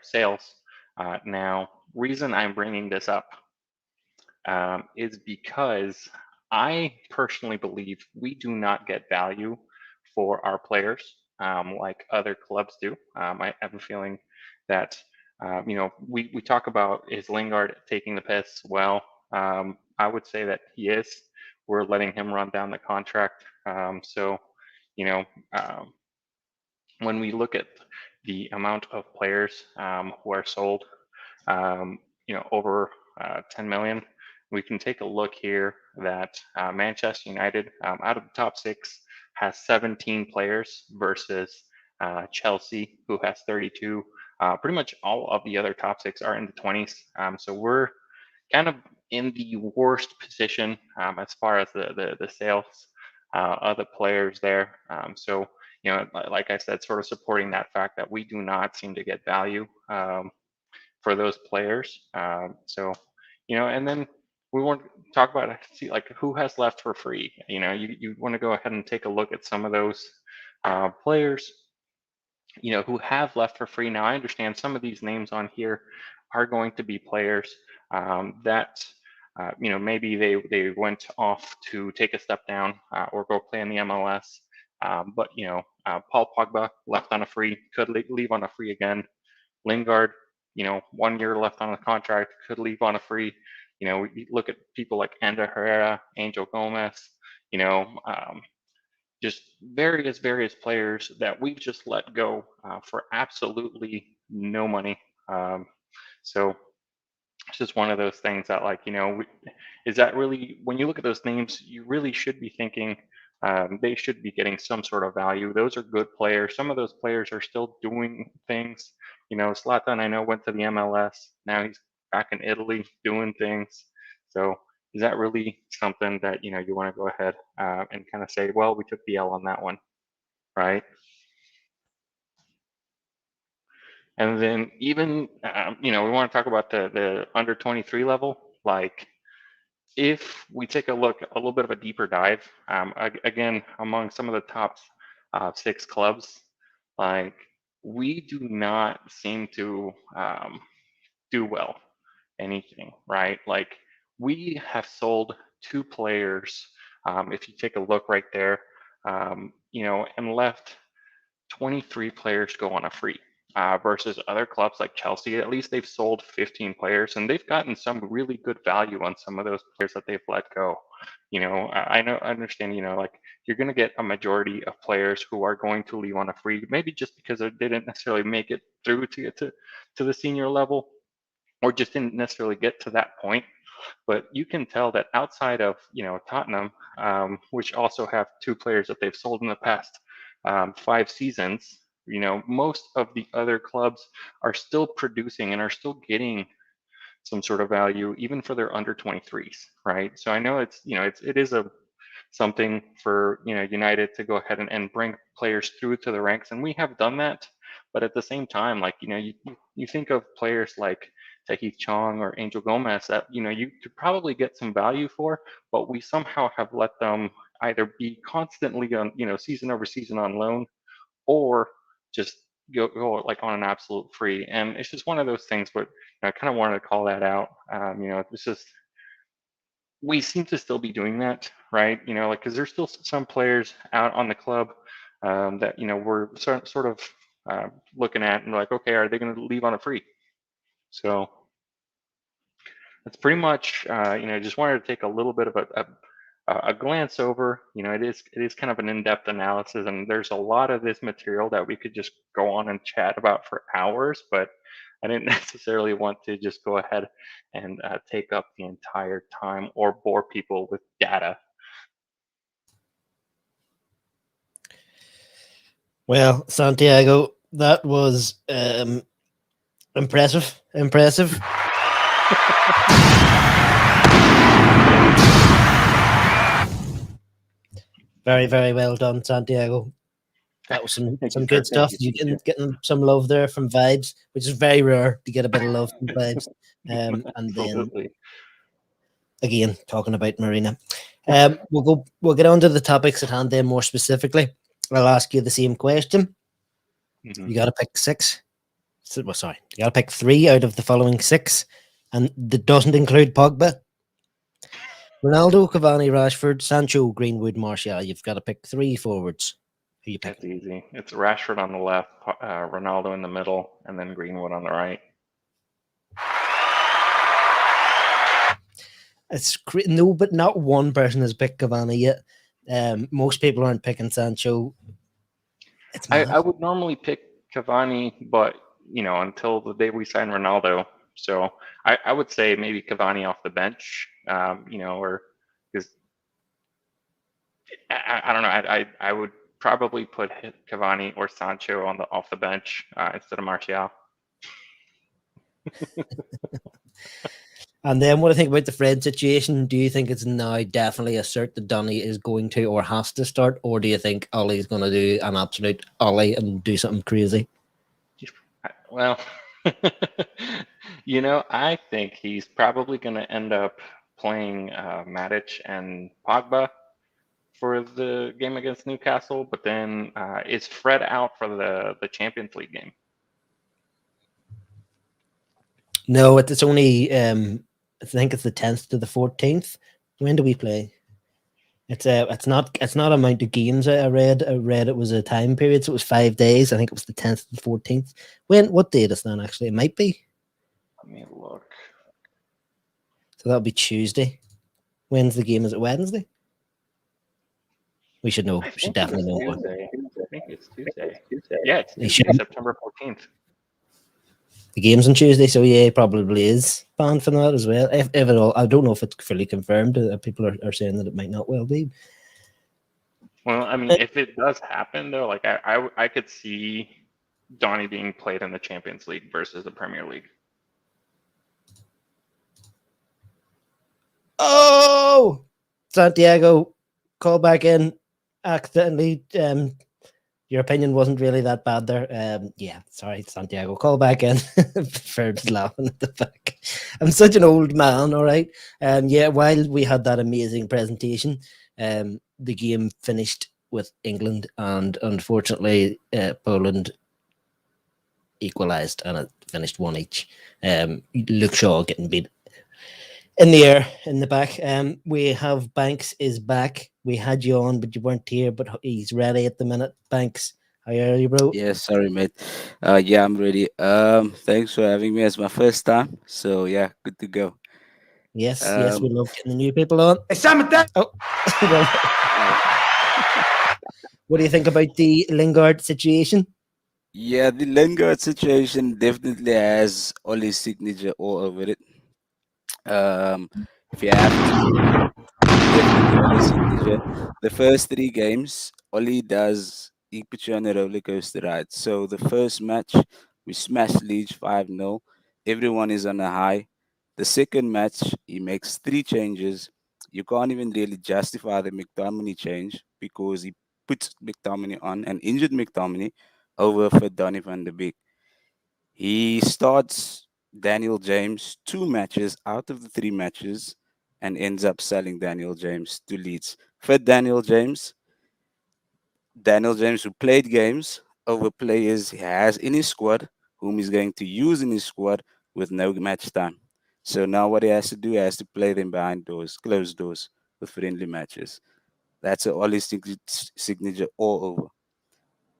Speaker 8: sales. Now, reason I'm bringing this up is because I personally believe we do not get value for our players like other clubs do. I have a feeling that, we talk about, is Lingard taking the piss? Well, I would say that he is. We're letting him run down the contract. When we look at the amount of players who are sold, over 10 million, we can take a look here that Manchester United, out of the top 6, has 17 players versus Chelsea, who has 32. Pretty much all of the other top 6 are in the 20s. So we're kind of in the worst position as far as the sales of the players there. So, like I said, sort of supporting that fact that we do not seem to get value for those players. And then we want to talk about, who has left for free. You want to go ahead and take a look at some of those players, who have left for free. Now, I understand some of these names on here are going to be players that, maybe they went off to take a step down or go play in the MLS. But Paul Pogba left on a free, could leave on a free again. Lingard, 1 year left on the contract, could leave on a free. We look at people like Ander Herrera, Angel Gomez, just various players that we've just let go for absolutely no money. So it's just one of those things that, is that really, when you look at those names, you really should be thinking they should be getting some sort of value. Those are good players. Some of those players are still doing things. Zlatan, I know, went to the MLS. Now he's back in Italy doing things. So is that really something that, you want to go ahead and kind of say, well, we took the L on that one, right? And then even, we want to talk about the under 23 level. Like, if we take a look, a little bit of a deeper dive, again, among some of the top 6 clubs, we do not seem to do well anything, right? We have sold 2 players, if you take a look right there, and left 23 players go on a free. Versus other clubs like Chelsea, at least they've sold 15 players, and they've gotten some really good value on some of those players that they've let go. I understand, like you're going to get a majority of players who are going to leave on a free, maybe just because they didn't necessarily make it through to get to the senior level, or just didn't necessarily get to that point. But you can tell that outside of, Tottenham, which also have 2 players that they've sold in the past 5 seasons, most of the other clubs are still producing and are still getting some sort of value, even for their under 23s, right? So I know it is something for United to go ahead and bring players through to the ranks, and we have done that. But at the same time, like you think of players like Tahith Chong or Angel Gomez that you could probably get some value for, but we somehow have let them either be constantly on season over season on loan, or just go like on an absolute free. And it's just one of those things. But I kind of wanted to call that out. It's just we seem to still be doing that, right? Like because there's still some players out on the club that we're sort of looking at and like, okay, are they going to leave on a free? So that's pretty much just wanted to take a little bit of a glance over. It is kind of an in-depth analysis, and there's a lot of this material that we could just go on and chat about for hours, but I didn't necessarily want to just go ahead and take up the entire time or bore people with data.
Speaker 1: Well, Santiago, that was impressive. Very, very well done, Santiago. That was some good stuff. You getting some love there from Vibes, which is very rare to get a bit of love from Vibes. And then again, talking about Marina. We'll get on to the topics at hand then more specifically. I'll ask you the same question.
Speaker 8: Mm-hmm.
Speaker 1: You got to pick 6. You got to pick 3 out of the following 6, and that doesn't include Pogba. Ronaldo, Cavani, Rashford, Sancho, Greenwood, Martial. You've got to pick 3 forwards. Who you pick?
Speaker 8: That's easy. It's Rashford on the left, Ronaldo in the middle, and then Greenwood on the right.
Speaker 1: It's no, but not one person has picked Cavani yet. Most people aren't picking Sancho.
Speaker 8: I would normally pick Cavani, but until the day we sign Ronaldo. So I would say maybe Cavani off the bench, or because I don't know. I would probably put Cavani or Sancho off the bench instead of Martial.
Speaker 1: And then what do you think about the Fred situation? Do you think it's now definitely a cert that Donny is going to or has to start, or do you think Ollie's going to do an absolute Ollie and do something crazy?
Speaker 8: Well, I think he's probably going to end up playing Matic and Pogba for the game against Newcastle, but then is Fred out for the Champions League game?
Speaker 1: No, it's only I think it's the 10th to the 14th. When do we play? It's not amount of games. I read it was a time period, so it was 5 days. I think it was the 10th to the 14th. What date is that actually? It might be.
Speaker 8: Let me look.
Speaker 1: So that'll be Tuesday. When's the game? Is it Wednesday? We should know. We should definitely know.
Speaker 8: I think it's Tuesday. Yeah, it's Tuesday, September 14th.
Speaker 1: The game's on Tuesday, so yeah, it probably is banned from that as well. If at all, I don't know if it's fully confirmed. People are saying that it might not well be.
Speaker 8: Well, I mean, if it does happen, though, like I could see Donny being played in the Champions League versus the Premier League.
Speaker 1: Oh, Santiago, call back in. Accidentally, your opinion wasn't really that bad there. Yeah, sorry, Santiago. Call back in. Ferb's laughing at the back. I'm such an old man, all right? Yeah, while we had that amazing presentation, the game finished with England, and unfortunately, Poland equalised, and it finished 1 each. Luke Shaw getting beat in the air, in the back. We have Banks is back. We had you on, but you weren't here, but he's ready at the minute. Banks, how are you, bro?
Speaker 9: Yeah, sorry, mate. Yeah, I'm ready. Thanks for having me. It's my first time, so yeah, good to go.
Speaker 1: Yes, yes, we
Speaker 9: Um,
Speaker 1: love getting the new people on.
Speaker 5: Sometimes
Speaker 1: Oh, well, what do you think about the Lingard situation?
Speaker 9: yeah, the Lingard situation definitely has Ollie's signature all over it. If you have to, definitely Ollie's signature. The first three games, Ollie does he puts you on a roller coaster ride. So the first match, we smashed Leeds 5-0. Everyone is on a high. The second match, he makes three changes. You can't even really justify the McTominay change because he puts McTominay on and injured McTominay over for Donny van de Beek. He starts Daniel James two matches out of the three matches and ends up selling Daniel James to Leeds. For Daniel James, who played games over players he has in his squad, whom he's going to use in his squad with no match time. So now what he has to do, he has to play them behind doors, closed doors, with friendly matches. That's a Oli signature all over.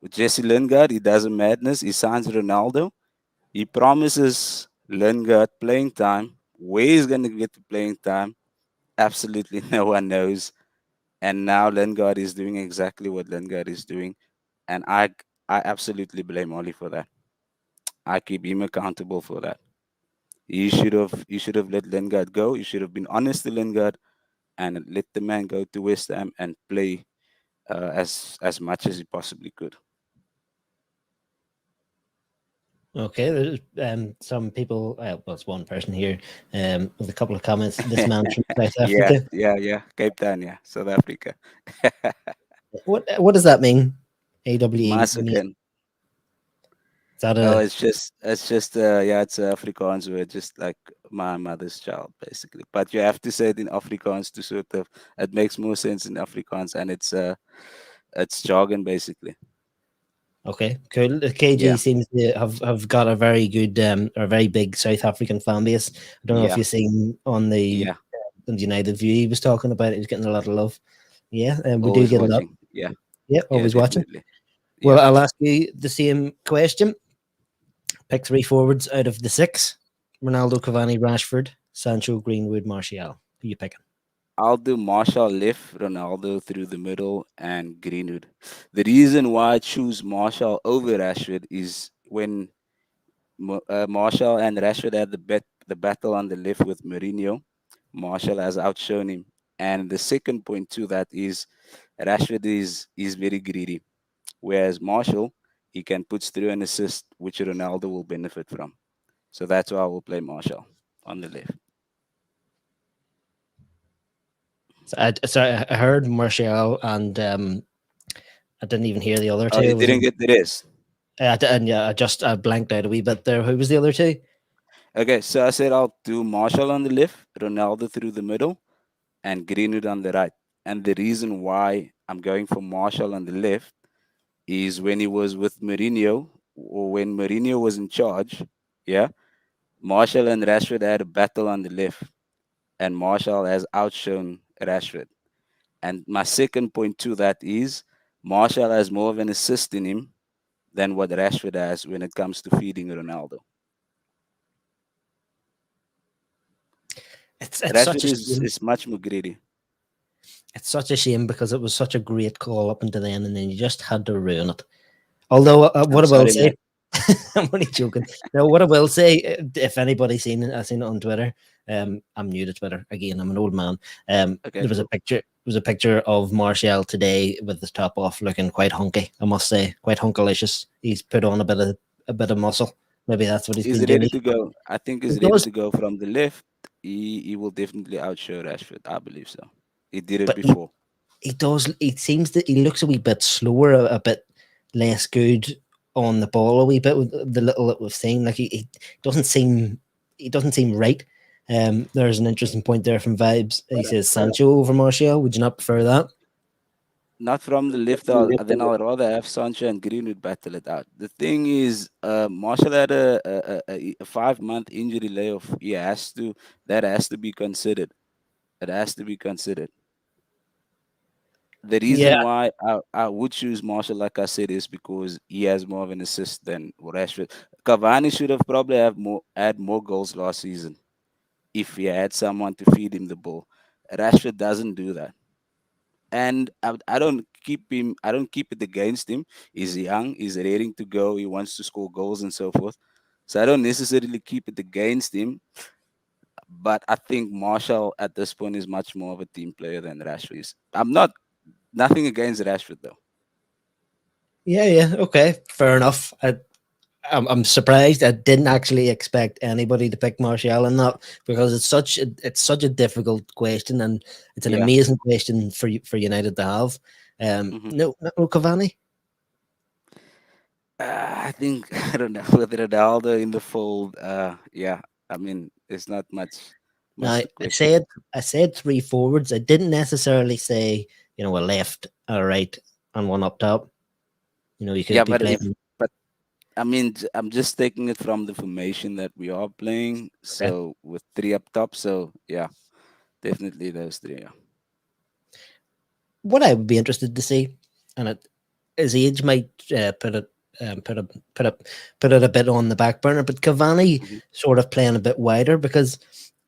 Speaker 9: With Jesse Lingard, he does a madness. He signs Ronaldo. He promises Lingard playing time. Where he's going to get the playing time, absolutely no one knows. And now Lingard is doing exactly what Lingard is doing, and I absolutely blame Oli for that. I keep him accountable for that. He should have let Lingard go. He should have been honest to Lingard and let the man go to West Ham and play as much as he possibly could.
Speaker 1: Okay, there's some people. Well, it's one person here with a couple of comments. This man from South
Speaker 9: Yeah,
Speaker 1: Africa.
Speaker 9: yeah, yeah. Cape Town, yeah, South Africa.
Speaker 1: What does that mean? AWE. Is
Speaker 9: Masakan.
Speaker 1: that
Speaker 9: Oh,
Speaker 1: a
Speaker 9: it's just yeah, it's Afrikaans word, just like my mother's child, basically. But you have to say it in Afrikaans to sort of it makes more sense in Afrikaans, and it's jargon basically.
Speaker 1: okay? Cool. The KG
Speaker 9: Yeah,
Speaker 1: seems to have got a very good or very big South African fan base. I don't know if
Speaker 9: yeah,
Speaker 1: you've seen
Speaker 9: yeah.
Speaker 1: on the United View he was talking about it. He was getting a lot of love. Yeah, and we do
Speaker 9: Always
Speaker 1: get a lot.
Speaker 9: watching. Yeah,
Speaker 1: Yeah,
Speaker 9: yeah,
Speaker 1: always watching.
Speaker 9: definitely.
Speaker 1: Well,
Speaker 9: Yeah.
Speaker 1: I'll ask you the same question. Pick three forwards out of the six: Ronaldo, Cavani, Rashford, Sancho, Greenwood, Martial. Who you picking?
Speaker 9: I'll do Marshall left, Ronaldo through the middle, and Greenwood. The reason why I choose Marshall over Rashford is when Marshall and Rashford had the battle on the left with Mourinho. Marshall has outshone him. And the second point to that is Rashford is very greedy, whereas Marshall he can put through an assist, which Ronaldo will benefit from. So that's why I will play Marshall on the left.
Speaker 1: So I heard Martial and I didn't even hear the other
Speaker 9: Oh,
Speaker 1: two.
Speaker 9: you
Speaker 1: It was
Speaker 9: didn't get the rest.
Speaker 1: and yeah, I blanked out a wee bit there. Who was the other two?
Speaker 9: Okay, so I said I'll do Marshall on the left, Ronaldo through the middle, and Greenwood on the right. And the reason why I'm going for Marshall on the left is when he was with Mourinho, or when Mourinho was in charge, yeah, Marshall and Rashford had a battle on the left, and Marshall has outshone Rashford. And my second point to that is Marshall has more of an assist in him than what Rashford has when it comes to feeding Ronaldo.
Speaker 1: It's such
Speaker 9: Rashford
Speaker 1: a
Speaker 9: is,
Speaker 1: shame.
Speaker 9: is much more greedy.
Speaker 1: It's such a shame because it was such a great call up until then, and then you just had to ruin it. Although,
Speaker 9: I'm
Speaker 1: what I will
Speaker 9: sorry,
Speaker 1: say,
Speaker 9: mate.
Speaker 1: I'm only joking. No, what I will say, if anybody's seen it, I've seen it on Twitter. I'm new to Twitter again. I'm an old man.
Speaker 9: Okay,
Speaker 1: There was a
Speaker 9: cool.
Speaker 1: picture. There was a picture of Martial today with his top off, looking quite hunky. I must say, quite hunkalicious. He's put on a bit of muscle. Maybe that's what he's
Speaker 9: He's
Speaker 1: been doing.
Speaker 9: ready to go. I think
Speaker 1: He
Speaker 9: he's ready
Speaker 1: does,
Speaker 9: to go from the left. He will definitely outshow Rashford. I believe so. He did it
Speaker 1: but he
Speaker 9: before.
Speaker 1: he does. It seems that he looks a wee bit slower, a bit less good on the ball, a wee bit with the little that we've seen. Like he doesn't seem right. There's an interesting point there from Vibes. He says Sancho over Martial. Would you not prefer that?
Speaker 9: Not from the left. Then I'll rather have Sancho and Greenwood battle it out. The thing is, Marshall had a 5 month injury layoff. That has to be considered. It has to be considered. The
Speaker 1: Yeah,
Speaker 9: reason why I would choose Marshall, like I said, is because he has more of an assist than Rashford. Cavani should have probably have more had more goals last season. if he had someone to feed him the ball. Rashford doesn't do that. And I don't keep him. I don't keep it against him. He's young. He's raring to go. He wants to score goals and so forth. So I don't necessarily keep it against him. But I think Martial at this point is much more of a team player than Rashford is. I'm not nothing against Rashford though.
Speaker 1: Yeah. Okay, fair enough. I'm surprised. I didn't actually expect anybody to pick Martial in that because it's such a difficult question and it's an
Speaker 9: Yeah.
Speaker 1: amazing question for United to have.
Speaker 9: Mhm.
Speaker 1: No Cavani.
Speaker 9: I think I don't know with Ronaldo in the fold. Yeah, I mean it's not
Speaker 1: Now
Speaker 9: much to question.
Speaker 1: I said three forwards. I didn't necessarily say a left, a right, and one up top. You
Speaker 9: Yeah,
Speaker 1: could be
Speaker 9: but
Speaker 1: playing.
Speaker 9: I mean I'm just taking it from the formation that we are playing.
Speaker 1: Okay.
Speaker 9: So with three up top. So yeah, definitely those three. Yeah.
Speaker 1: What I would be interested to see, and his age might put it a bit on the back burner, but Cavani
Speaker 9: Mhm.
Speaker 1: sort of playing a bit wider because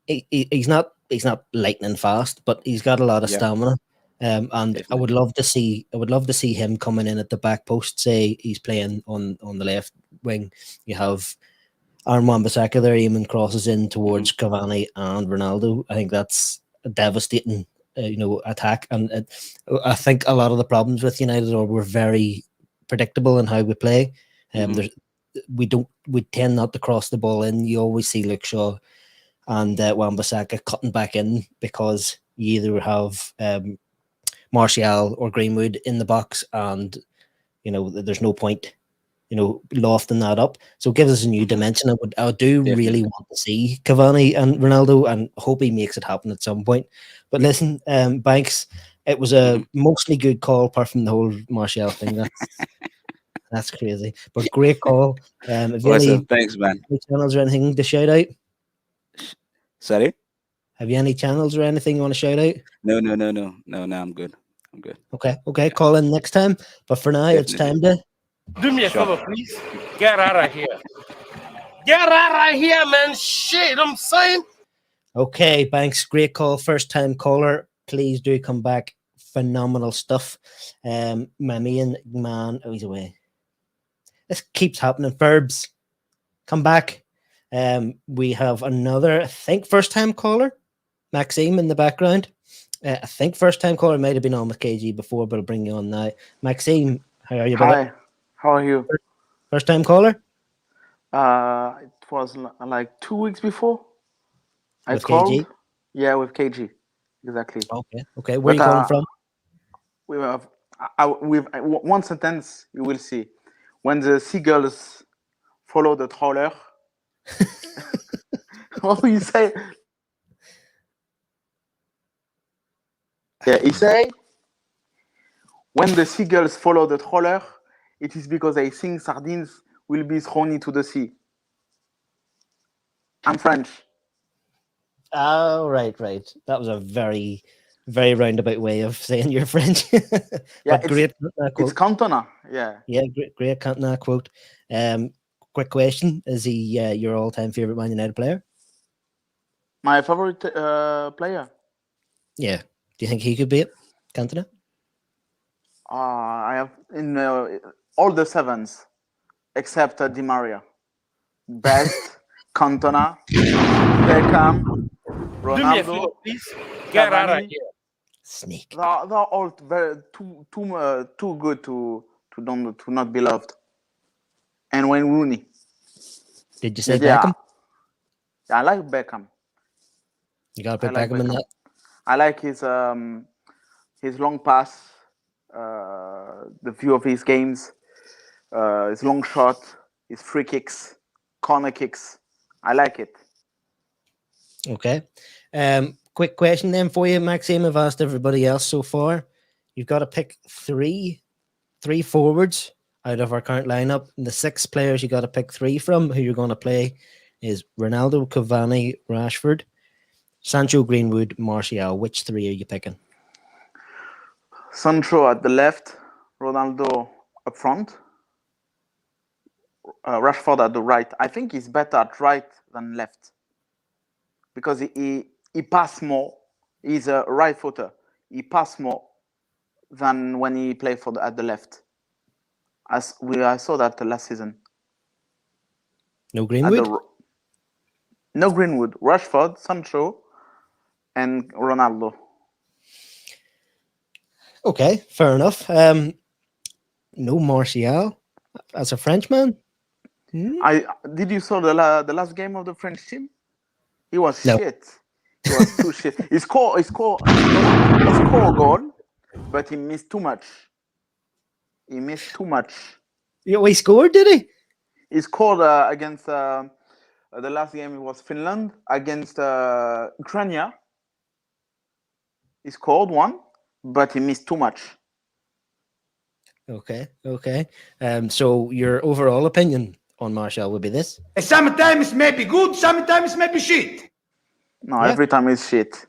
Speaker 1: he's not lightning fast, but he's got a lot of
Speaker 9: Yeah,
Speaker 1: stamina. And I would
Speaker 9: definitely.
Speaker 1: love to see him coming in at the back post. Say he's playing on the left wing. You have Aaron Wan-Bissaka there aiming crosses in
Speaker 9: Mhm.
Speaker 1: towards Cavani and Ronaldo. I think that's a devastating, attack. And I think a lot of the problems with United are we're very predictable in how we play.
Speaker 9: Mhm.
Speaker 1: There's we tend not to cross the ball in. You always see Luke Shaw and Wan-Bissaka cutting back in because you either have Martial or Greenwood in the box, and there's no point lofting that up. So it gives us a new
Speaker 9: Mhm.
Speaker 1: dimension. I do really
Speaker 9: Definitely.
Speaker 1: want to see Cavani and Ronaldo, and hope he makes it happen at some point. But listen, Banks, it was a
Speaker 9: Mhm.
Speaker 1: mostly good call, apart from the whole Martial thing. That's crazy, but great call. Have you
Speaker 9: Awesome. Thanks, man.
Speaker 1: any channels or anything to shout out?
Speaker 9: Sorry?
Speaker 1: Have you any channels or anything you want to shout out?
Speaker 9: No, no, no, no, no, no. I'm good. I'm good.
Speaker 1: Okay,
Speaker 9: Yeah,
Speaker 1: call in next time. But for now, it's
Speaker 9: definitely.
Speaker 1: time to.
Speaker 4: Do me a
Speaker 9: Sure.
Speaker 4: favor, please. Get out of here. Get out of here, man. Shit, I'm saying.
Speaker 1: Okay, Banks, great call. First time caller. Please do come back. Phenomenal stuff. My main man, oh, he's away. This keeps happening. Verbs, come back. We have another, I think, first time caller, Maxime in the background. I think first time caller might have been on with KG before, but I'll bring you on now. Maxime, how are you, brother?
Speaker 10: Hi, how are you?
Speaker 1: First time caller
Speaker 10: It was like 2 weeks before I
Speaker 1: with
Speaker 10: called.
Speaker 1: KG.
Speaker 10: Yeah, with KG, exactly.
Speaker 1: Okay. Where are
Speaker 10: But
Speaker 1: you calling from?
Speaker 10: we have with one sentence you will see when the seagulls follow the trawler. What will you say? Yeah, he say when the seagulls follow the trawler, it is because they think sardines will be thrown into the sea. I'm French.
Speaker 1: Oh, right. That was a very, very roundabout way of saying you're French.
Speaker 10: Yeah,
Speaker 1: But great
Speaker 10: it's
Speaker 1: quote.
Speaker 10: Cantona. Yeah.
Speaker 1: Yeah, great Cantona quote. Quick question: is he your all-time favorite Man United player?
Speaker 10: My favorite player.
Speaker 1: Yeah. Do you think he could be it, Cantona?
Speaker 10: I have in all the sevens except Di Maria. Best, Cantona, Beckham,
Speaker 4: Do me a favor,
Speaker 10: Ronaldo,
Speaker 4: please. Get out of
Speaker 10: Cavani.
Speaker 4: here.
Speaker 1: Snake.
Speaker 10: They're all too good to not be loved. And Wayne Rooney.
Speaker 1: Did you say
Speaker 10: Yeah,
Speaker 1: Beckham?
Speaker 10: I like Beckham.
Speaker 1: You got to
Speaker 10: I
Speaker 1: put
Speaker 10: like
Speaker 1: Beckham in
Speaker 10: Beckham.
Speaker 1: that.
Speaker 10: I like his long pass, the view of his games, his long shot, his free kicks, corner kicks. I like it.
Speaker 1: Okay. Quick question then for you, Maxime. I've asked everybody else so far. You've got to pick three forwards out of our current lineup. And the 6 players you got to pick 3 from. Who you're going to play is Ronaldo, Cavani, Rashford, Sancho, Greenwood, Martial. Which 3 are you picking?
Speaker 10: Sancho at the left, Ronaldo up front, Rashford at the right. I think he's better at right than left. because he passed more. He's a right footer. He passed more than when he played at the left. I saw that last season.
Speaker 1: No Greenwood?
Speaker 10: No Greenwood. Rashford, Sancho, and Ronaldo.
Speaker 1: Okay, fair enough. No Martial as a Frenchman?
Speaker 10: Did you saw the last game of the French team? He was shit. He was too shit. He scored a goal, but he missed too much.
Speaker 1: Yeah, he scored, did he?
Speaker 10: He scored against the last game. It was Finland against Ukraine. He scored one, but he missed too much.
Speaker 1: Okay. So your overall opinion on Martial would be this?
Speaker 5: Sometimes maybe good, sometimes maybe shit.
Speaker 10: No, every time he's shit.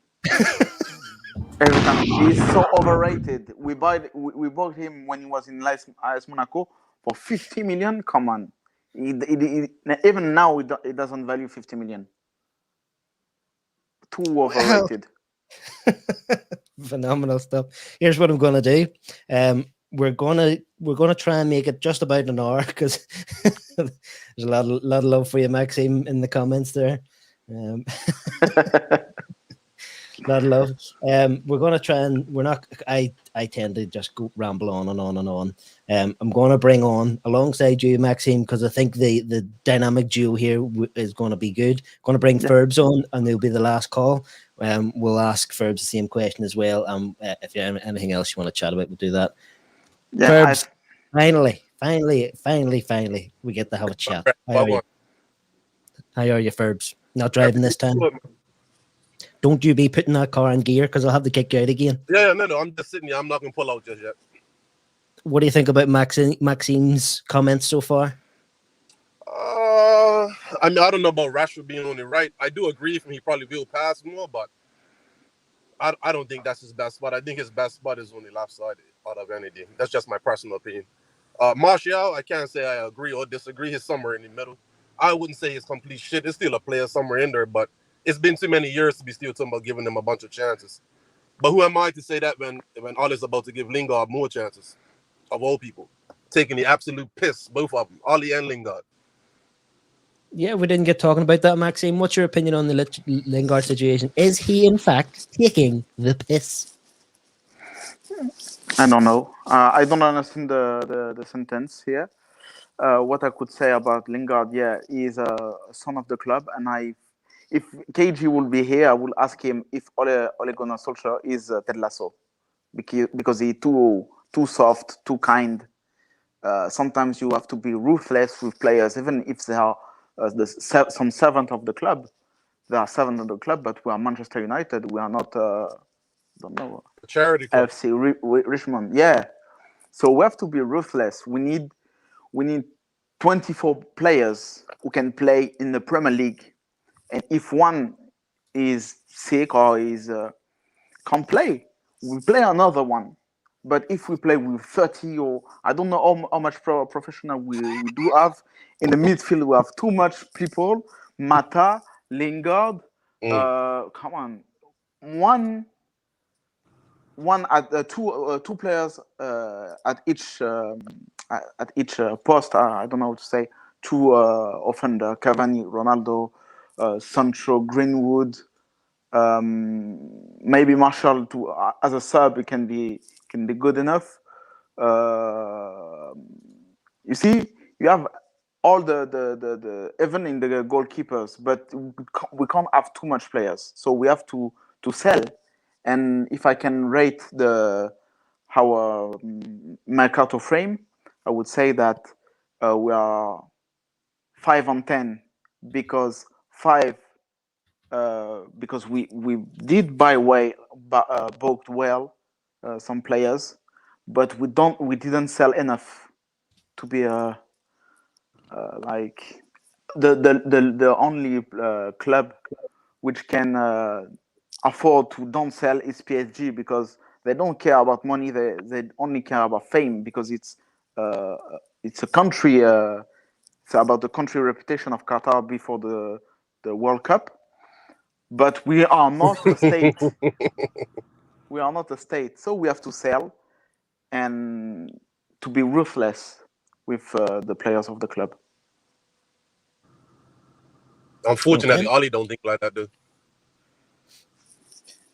Speaker 10: Every time he's so overrated. We bought him when he was in AS Monaco for 50 million. Come on, even now it doesn't value 50 million. Too overrated.
Speaker 1: Phenomenal stuff. Here's what I'm gonna do. We're gonna try and make it just about an hour because there's a lot of love for you, Maxime, in the comments there. Lot of love. We're gonna try and we're not. I tend to just go ramble on and on and on. I'm gonna bring on alongside you, Maxime, because I think the dynamic duo here is going to be good. Going to bring Ferbs on, and it'll be the last call. We'll ask Ferbs the same question as well. If you have anything else you want to chat about, we'll do that. Yeah, Ferbs, finally, we get to have a chat. How are you, Ferbs? Not driving this time? Don't you be putting that car in gear because I'll have to kick you out again.
Speaker 4: Yeah, no. I'm just sitting here. I'm not going to pull out just yet.
Speaker 1: What do you think about Maxime's comments so far?
Speaker 4: I mean, I don't know about Rashford being on the right. I do agree with him. He probably will pass more, but I don't think that's his best spot. I think his best spot is on the left side out of anything. That's just my personal opinion. Martial, I can't say I agree or disagree. He's somewhere in the middle. I wouldn't say he's complete shit. There's still a player somewhere in there, but it's been too many years to be still talking about giving them a bunch of chances. But who am I to say that when Ollie's about to give Lingard more chances, of all people, taking the absolute piss, both of them, Ollie and Lingard.
Speaker 1: Yeah, we didn't get talking about that, Maxime. What's your opinion on the Lingard situation? Is he, in fact, taking the piss?
Speaker 10: I don't know. I don't understand the sentence here. What I could say about Lingard, he's a son of the club, and if KG will be here, I will ask him if Ole Gunnar Solskjaer is Ted Lasso, because he's too soft, too kind. Sometimes you have to be ruthless with players, even if they are some servant of the club. They are servant of the club, but we are Manchester United. We are not, don't know,
Speaker 4: charity club.
Speaker 10: FC Richmond. Yeah, so we have to be ruthless. We need 24 players who can play in the Premier League. And if one is sick or can't play, we play another one. But if we play with 30 or I don't know how much professional we do have in the midfield, we have too much people. Mata, Lingard, come on, one at two players at each post. I don't know what to say. Two offender: Cavani, Ronaldo. Sancho, Greenwood, maybe Martial as a sub. It can be good enough. You see, you have all the even in the goalkeepers, but we can't have too much players, so we have to sell. And if I can rate our Mercato frame, I would say that we are 5 on 10 because. 5 because we did bought well some players, but we didn't sell enough to be like the only club which can afford to don't sell is PSG, because they don't care about money. They only care about fame, because it's a country. It's about the country reputation of Qatar before the World Cup. but we are not a state. We are not a state, so we have to sell and to be ruthless with the players of the club.
Speaker 4: Unfortunately,
Speaker 1: Okay.
Speaker 4: Ollie don't think like that, though.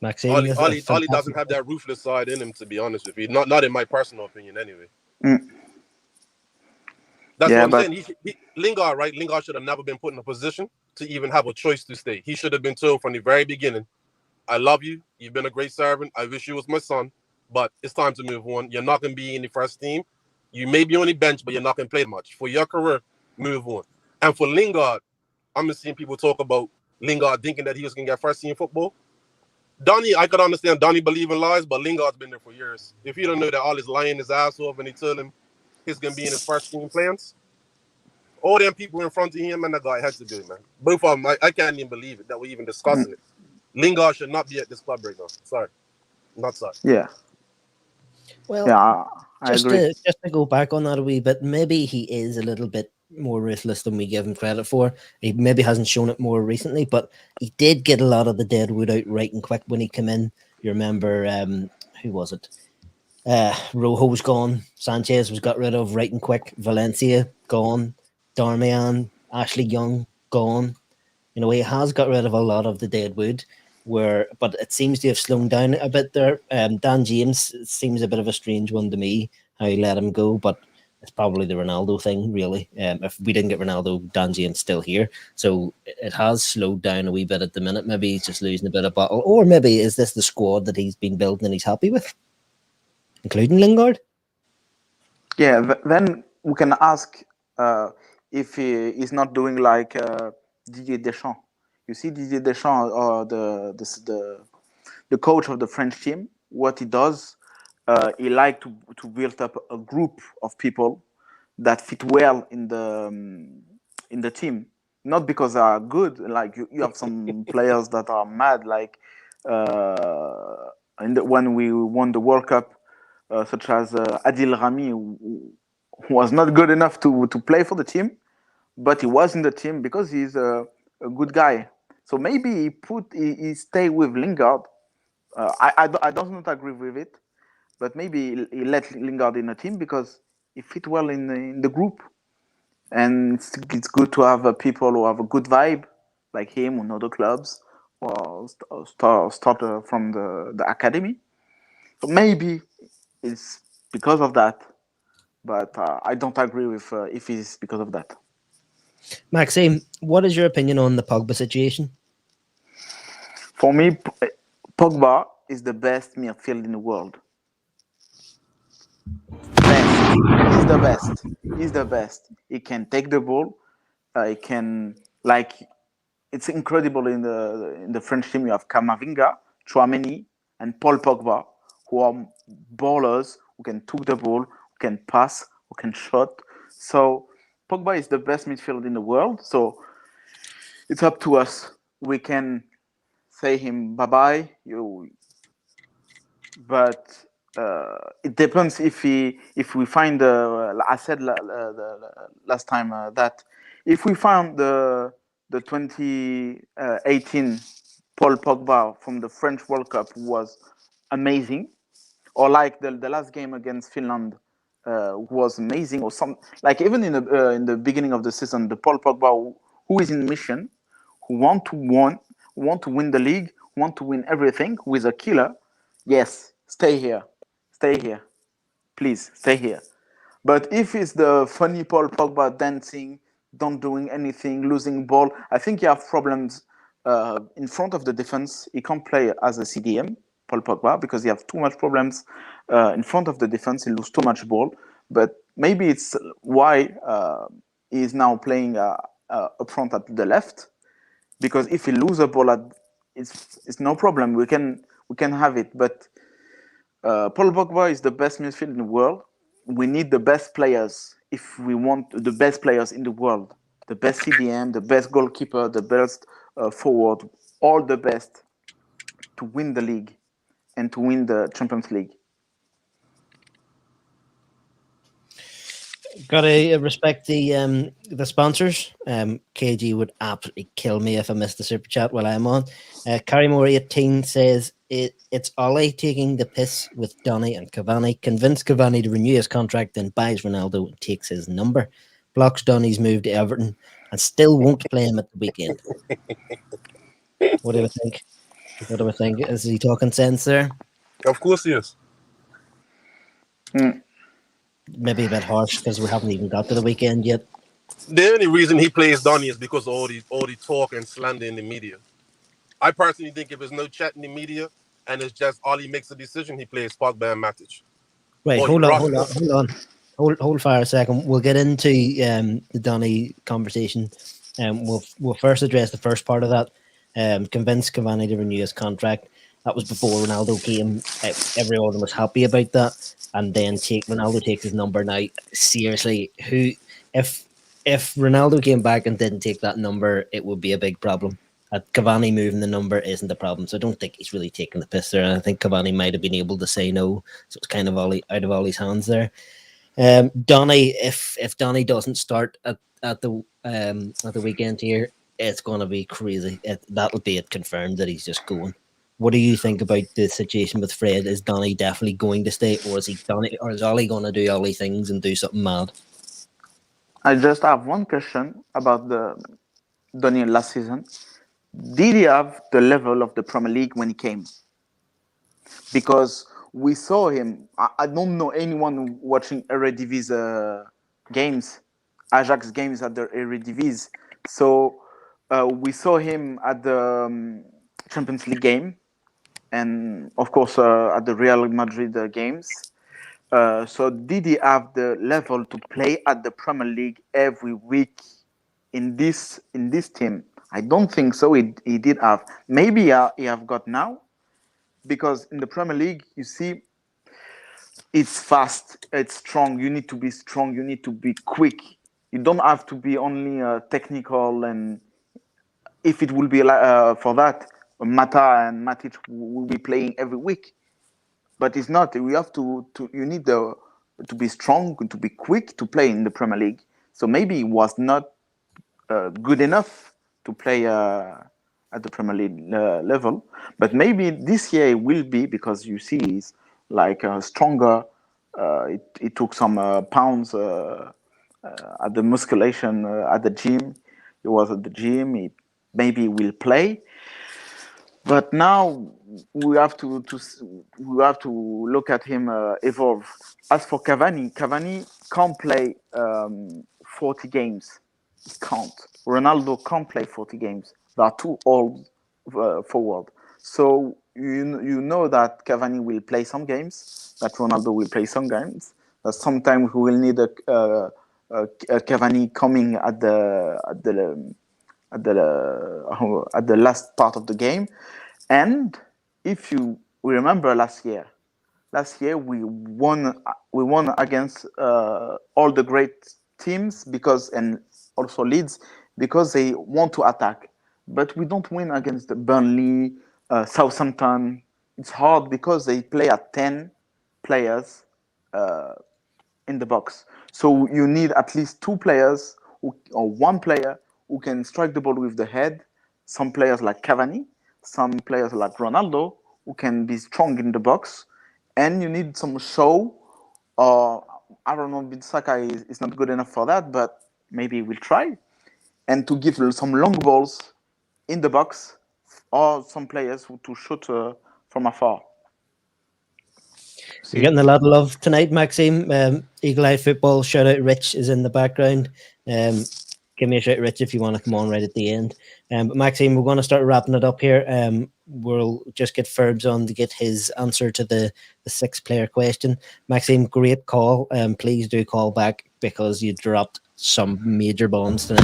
Speaker 1: Maxime,
Speaker 4: Ollie,
Speaker 1: a
Speaker 4: Ollie, Ollie
Speaker 1: fantastic.
Speaker 4: doesn't have that ruthless side in him, to be honest with you. Not in my personal opinion, anyway. That's
Speaker 10: Yeah,
Speaker 4: what I'm
Speaker 10: but
Speaker 4: saying. Lingard, right? Lingard should have never been put in a position to even have a choice to stay. He should have been told from the very beginning, I love you. You've been a great servant. I wish you was my son, but it's time to move on. You're not going to be in the first team. You may be on the bench, but you're not going to play much. For your career, move on. And for Lingard, I'm just seeing people talk about Lingard thinking that he was going to get first team football. Donny, I could understand Donny believing lies, but Lingard's been there for years. If you don't know that all is lying his ass off and he told him he's going to be in his first team plans, all them people in front of him and the guy had to do, man. Both of them, I can't even believe it that we're even discussing it. Lingard should not be at this club right now. Sorry. Not sorry.
Speaker 10: yeah,
Speaker 1: Well,
Speaker 10: yeah, I agree.
Speaker 1: just to go back on that a wee bit, maybe he is a little bit more ruthless than we give him credit for. He maybe hasn't shown it more recently, but he did get a lot of the dead wood out right and quick when he came in. You remember, who was it? Rojo was gone. Sanchez was got rid of right and quick. Valencia gone. Darmian, Ashley Young gone. You know, he has got rid of a lot of the dead wood. But it seems to have slowed down a bit there. Dan James seems a bit of a strange one to me, how he let him go, but it's probably the Ronaldo thing, really. If we didn't get Ronaldo, Dan James still here, so it has slowed down a wee bit at the minute. Maybe he's just losing a bit of battle, or maybe is this the squad that he's been building and he's happy with, including Lingard?
Speaker 10: Yeah, then we can ask if he is not doing like Didier Deschamps. You see, Didier Deschamps, the coach of the French team, what he does, he like to build up a group of people that fit well in the team. Not because they are good, like you have some players that are mad, like when we won the World Cup, such as Adil Rami, who was not good enough to play for the team, but he was in the team because he's a good guy. So maybe he stay with Lingard. I don't not agree with it, but maybe he let Lingard in the team because he fit well in the group, and it's good to have people who have a good vibe like him in other clubs or start from the academy. So maybe it's because of that, but I don't agree with if it's because of that.
Speaker 1: Maxime, what is your opinion on the Pogba situation?
Speaker 10: For me, Pogba is the best midfield in the world. He's the best. He's the best. He can take the ball. He can it's incredible in the French team. You have Camavinga, Chouameni, and Paul Pogba, who are ballers who can take the ball, who can pass, who can shot. So Pogba is the best midfield in the world. So it's up to us. We can say him bye bye. But it depends if we find I said last time that if we found the 2018 Paul Pogba from the French World Cup was amazing, or like the last game against Finland was amazing, or some like even in the beginning of the season, the Paul Pogba who is in mission, who want to win the league, want to win everything, who is a killer. Yes, stay here, please stay here. But if it's the funny Paul Pogba dancing, don't doing anything, losing ball, I think you have problems in front of the defense. He can't play as a CDM, Paul Pogba, because he have too much problems in front of the defense. He lose too much ball. But maybe it's why he is now playing up front at the left, because if he lose a ball, it's no problem. We can have it. But Paul Pogba is the best midfield in the world. We need the best players if we want the best players in the world. The best CDM, the best goalkeeper, the best forward, all the best to win the league and to win the Champions League.
Speaker 1: Got to respect the sponsors. KG would absolutely kill me if I missed the super chat while I'm on. Carrymore18 says it's Ollie taking the piss with Donny and Cavani. Convince Cavani to renew his contract, then buys Ronaldo and takes his number. Blocks Donny's move to Everton and still won't play him at the weekend. What do we think? What do we think? Is he talking sense there?
Speaker 4: Of course he is.
Speaker 1: Maybe a bit harsh because we haven't even got to the weekend yet.
Speaker 4: The only reason he plays Donny is because of all the talk and slander in the media. I personally think if there's no chat in the media and it's just Ollie makes a decision, he plays Pogba and Matic.
Speaker 1: Right,
Speaker 4: Or
Speaker 1: hold
Speaker 4: he
Speaker 1: on.
Speaker 4: rosters.
Speaker 1: Hold fire a second. We'll get into the Donny conversation. We'll first address the first part of that. Convince Cavani to renew his contract. That was before Ronaldo came. Everyone was happy about that. And then Ronaldo takes his number. Now, seriously, if Ronaldo came back and didn't take that number, it would be a big problem. Cavani moving the number isn't the problem, so I don't think he's really taking the piss there. And I think Cavani might have been able to say no, so it's kind of out of Ollie's hands there. Donny, if Donny doesn't start at the weekend here, it's going to be crazy. That'll be it confirmed that he's just going. What do you think about the situation with Fred? Is Donny definitely going to stay, or is Ollie going to do Ollie things and do something mad?
Speaker 10: I just have one question about the Donny last season. Did he have the level of the Premier League when he came? Because we saw him. I don't know anyone watching Eredivisie games, Ajax games at the Eredivisie. So we saw him at the Champions League game, and of course at the Real Madrid games. So did he have the level to play at the Premier League every week in this team? I don't think so. He did have. Maybe he have got now, because in the Premier League, you see, it's fast, it's strong. You need to be strong. You need to be quick. You don't have to be only technical. And if it will be for that, Mata and Matic will be playing every week. But it's not. We have to you need to be strong, to be quick to play in the Premier League. So maybe he was not good enough to play at the Premier League level. But maybe this year it will be, because you see he's like stronger. It took some pounds at the musculation at the gym. He was at the gym. Maybe will play. But now we have to look at him evolve. As for Cavani can't play 40 games. He can't. Ronaldo can't play 40 games. They are too old forward. So you know that Cavani will play some games, that Ronaldo will play some games. That sometimes we will need a Cavani coming at the last part of the game. And if you remember last year we won against all the great teams, and also Leeds, because they want to attack. But we don't win against Burnley, Southampton. It's hard because they play at 10 players in the box. So you need at least 2 players or 1 player who can strike the ball with the head. Some players like Cavani, some players like Ronaldo, who can be strong in the box. And you need some show. I don't know, Bissaka is not good enough for that, but maybe we'll try. And to give some long balls in the box, or some players to shoot from afar.
Speaker 1: You're getting a lot of love tonight, Maxime. Eagle Eye Football, shout out Rich is in the background. Give me a shout, Rich, if you want to come on right at the end. But Maxime, we're going to start wrapping it up here. We'll just get Ferbs on to get his answer to the 6-player question. Maxime, great call. Please do call back, because you dropped some major bombs tonight.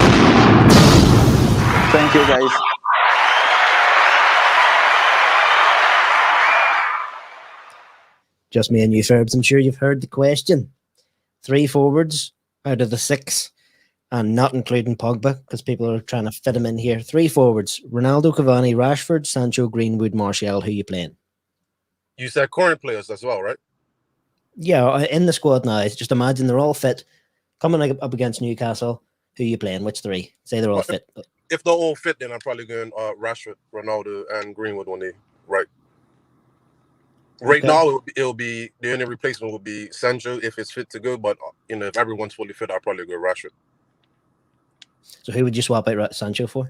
Speaker 10: Thank you, guys.
Speaker 1: Just me and you, Ferbs. I'm sure you've heard the question. 3 forwards out of the 6, and not including Pogba, because people are trying to fit him in here. 3 forwards: Ronaldo, Cavani, Rashford, Sancho, Greenwood, Martial. Who you playing?
Speaker 4: You said current players as well, right?
Speaker 1: Yeah, in the squad now. Just imagine they're all fit. Coming up against Newcastle, who are you playing? Which three? Say they're all fit.
Speaker 4: If they're all fit, then I'm probably going Rashford, Ronaldo, and Greenwood on the right. Right
Speaker 1: Okay.
Speaker 4: now, it'll be the only replacement will be Sancho if it's fit to go. But if everyone's fully fit, I'll probably go Rashford.
Speaker 1: So who would you swap out Sancho for?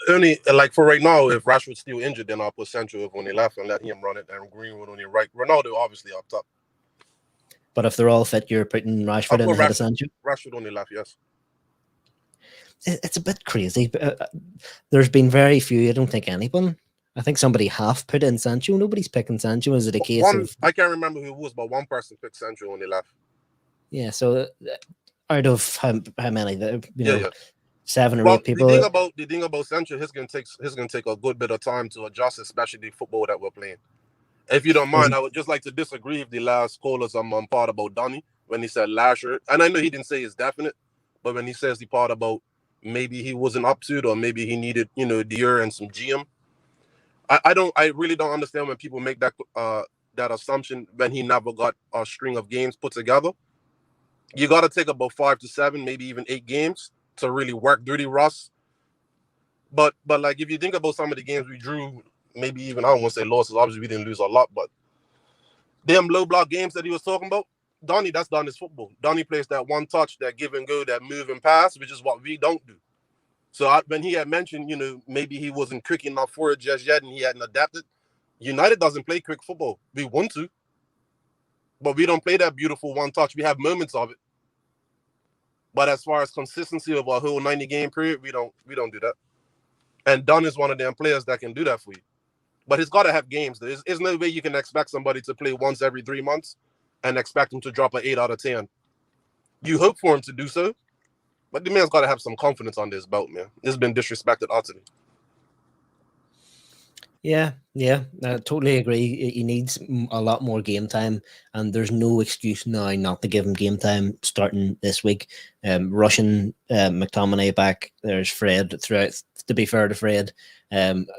Speaker 4: Only like for right now, if Rashford's still injured, then I'll put Sancho on the left and let him run it, and Greenwood on the right. Ronaldo obviously up top.
Speaker 1: But if they're all fit, you're putting Rashford in ahead of Sancho?
Speaker 4: Rashford on the left, yes.
Speaker 1: It's a bit crazy. There's been very few. I don't think anyone. I think somebody half put in Sancho. Nobody's picking Sancho. Is it a case of...
Speaker 4: I can't remember who it was, but one person picked Sancho on the left.
Speaker 1: Yeah, so out of how many?
Speaker 4: Yeah.
Speaker 1: 7 or 8 people.
Speaker 4: The thing about Sancho, he's gonna take a good bit of time to adjust, especially the football that we're playing. If you don't mind, I would just like to disagree with the last caller's part about Donny when he said Lasher, and I know he didn't say it's definite, but when he says the part about maybe he wasn't up to it or maybe he needed the year and some GM, I really don't understand when people make that assumption when he never got a string of games put together. You got to take about 5 to 7, maybe even 8 games to really work through the rust. But like if you think about some of the games we drew, maybe even I don't want to say losses. Obviously, we didn't lose a lot, but them low block games that he was talking about, Donny, that's Donny's football. Donny plays that one touch, that give and go, that move and pass, which is what we don't do. So when he had mentioned, maybe he wasn't quick enough for it just yet and he hadn't adapted. United doesn't play quick football. We want to, but we don't play that beautiful one touch. We have moments of it. But as far as consistency of a whole 90-game period, we don't do that. And Dunn is one of them players that can do that for you. But he's got to have games. There's no way you can expect somebody to play once every 3 months and expect him to drop an 8 out of 10. You hope for him to do so, but the man's got to have some confidence on this belt, man. This has been disrespected utterly.
Speaker 1: Yeah, I totally agree. He needs a lot more game time, and there's no excuse now not to give him game time starting this week. Russian McTominay back. There's Fred throughout. To be fair to Fred,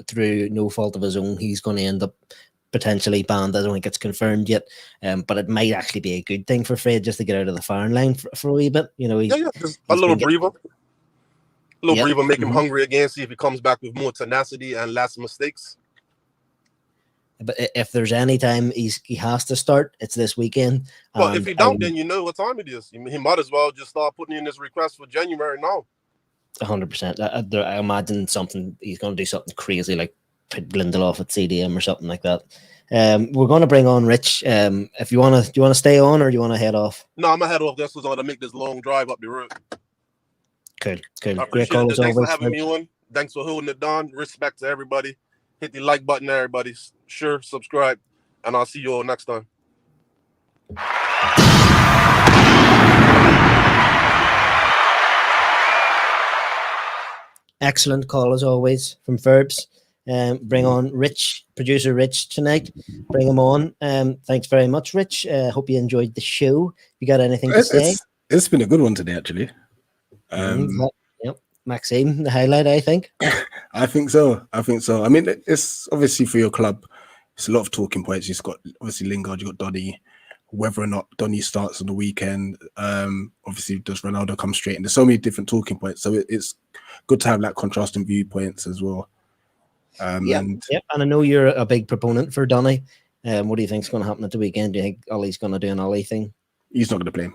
Speaker 1: through no fault of his own, he's going to end up potentially banned. I don't think it's confirmed yet, but it might actually be a good thing for Fred just to get out of the firing line for a wee bit.
Speaker 4: Just a little breather. Breather, make him hungry again, see if he comes back with more tenacity and less mistakes.
Speaker 1: But if there's any time he has to start, it's this weekend.
Speaker 4: Well, if he don't, then you know what time it is. He might as well just start putting in his request for January now.
Speaker 1: 100%. I imagine he's going to do something crazy like put Lindelof at CDM or something like that. We're going to bring on Rich. If you want to stay on or do you want to head off?
Speaker 4: No, I'm gonna head off. That's what's going to make this long drive up the road.
Speaker 1: Cool.
Speaker 4: Great call as always. Thanks for having me on. Thanks for holding it down. Respect to everybody. Hit the like button, everybody. Sure, subscribe, and I'll see you all next time.
Speaker 1: Excellent call as always from Ferbs. Bring on producer Rich tonight. Bring him on. Thanks very much, Rich. Hope you enjoyed the show. You got anything to say?
Speaker 11: It's been a good one today, actually.
Speaker 1: Yep, Maxime, the highlight, I think.
Speaker 11: I think so. I mean, it's obviously for your club. It's a lot of talking points. You've got obviously Lingard, you've got Donny. Whether or not Donny starts on the weekend, obviously does Ronaldo come straight in? There's so many different talking points, so it's good to have like contrasting viewpoints as well. And I know you're a big proponent for Donny. What do you think is going to happen at the weekend? Do you think Ollie's going to do an Ollie thing? He's not going to play him.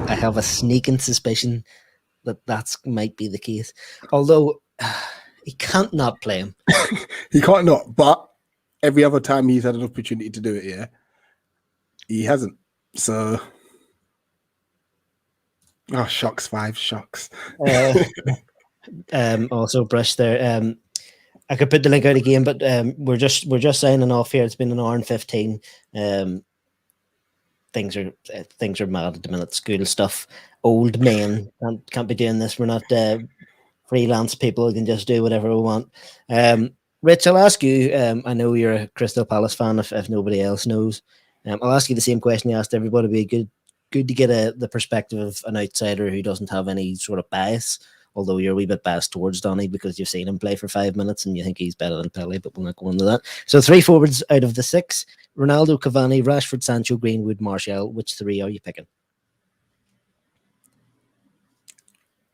Speaker 1: I have a sneaking suspicion that might be the case. Although he can't not play him.
Speaker 11: He can't not, but every other time he's had an opportunity to do it, he hasn't. So, shocks, 5 shocks.
Speaker 1: Also, Brush there. I could put the link out again, but we're just signing off here. It's been an hour and 15. Things are mad at the minute. School stuff. Old men can't be doing this. We're not freelance people who can just do whatever we want. Rich, I'll ask you. I know you're a Crystal Palace fan. If nobody else knows, I'll ask you the same question you asked everybody. It'd be good to get the perspective of an outsider who doesn't have any sort of bias although you're a wee bit biased towards Donny because you've seen him play for 5 minutes and you think he's better than Pelé, but we'll not go into that. So 3 forwards out of the 6, Ronaldo, Cavani, Rashford, Sancho, Greenwood, Martial. Which 3 are you picking?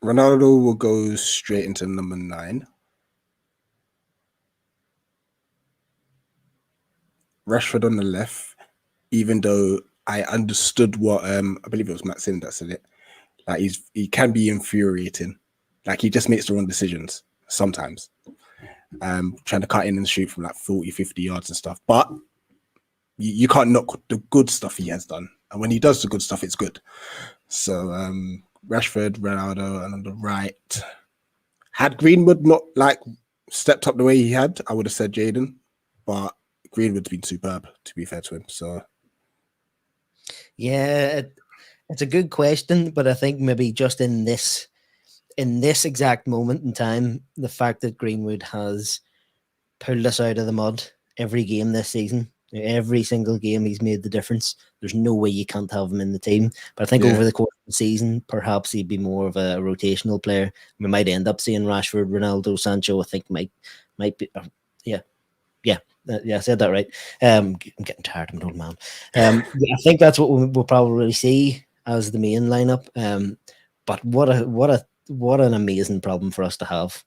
Speaker 11: Ronaldo will go straight into number 9. Rashford on the left, even though I understood what I believe it was Matt Sim that said it. Like he can be infuriating. Like he just makes the wrong decisions sometimes. Trying to cut in and shoot from like 40, 50 yards and stuff. But you can't knock the good stuff he has done. And when he does the good stuff, it's good. So Rashford, Ronaldo, and on the right. Had Greenwood not like stepped up the way he had, I would have said Jaden. But Greenwood's been superb, to be fair to him. So
Speaker 1: yeah, it's a good question, but I think maybe just in this exact moment in time, the fact that Greenwood has pulled us out of the mud every game this season, every single game he's made the difference. There's no way you can't have him in the team. But I think over the course of the season, perhaps he'd be more of a rotational player. We might end up seeing Rashford, Ronaldo, Sancho. I think might be I said that right. I'm getting tired. I'm an old man. I think that's what we'll probably see as the main lineup. But what an amazing problem for us to have.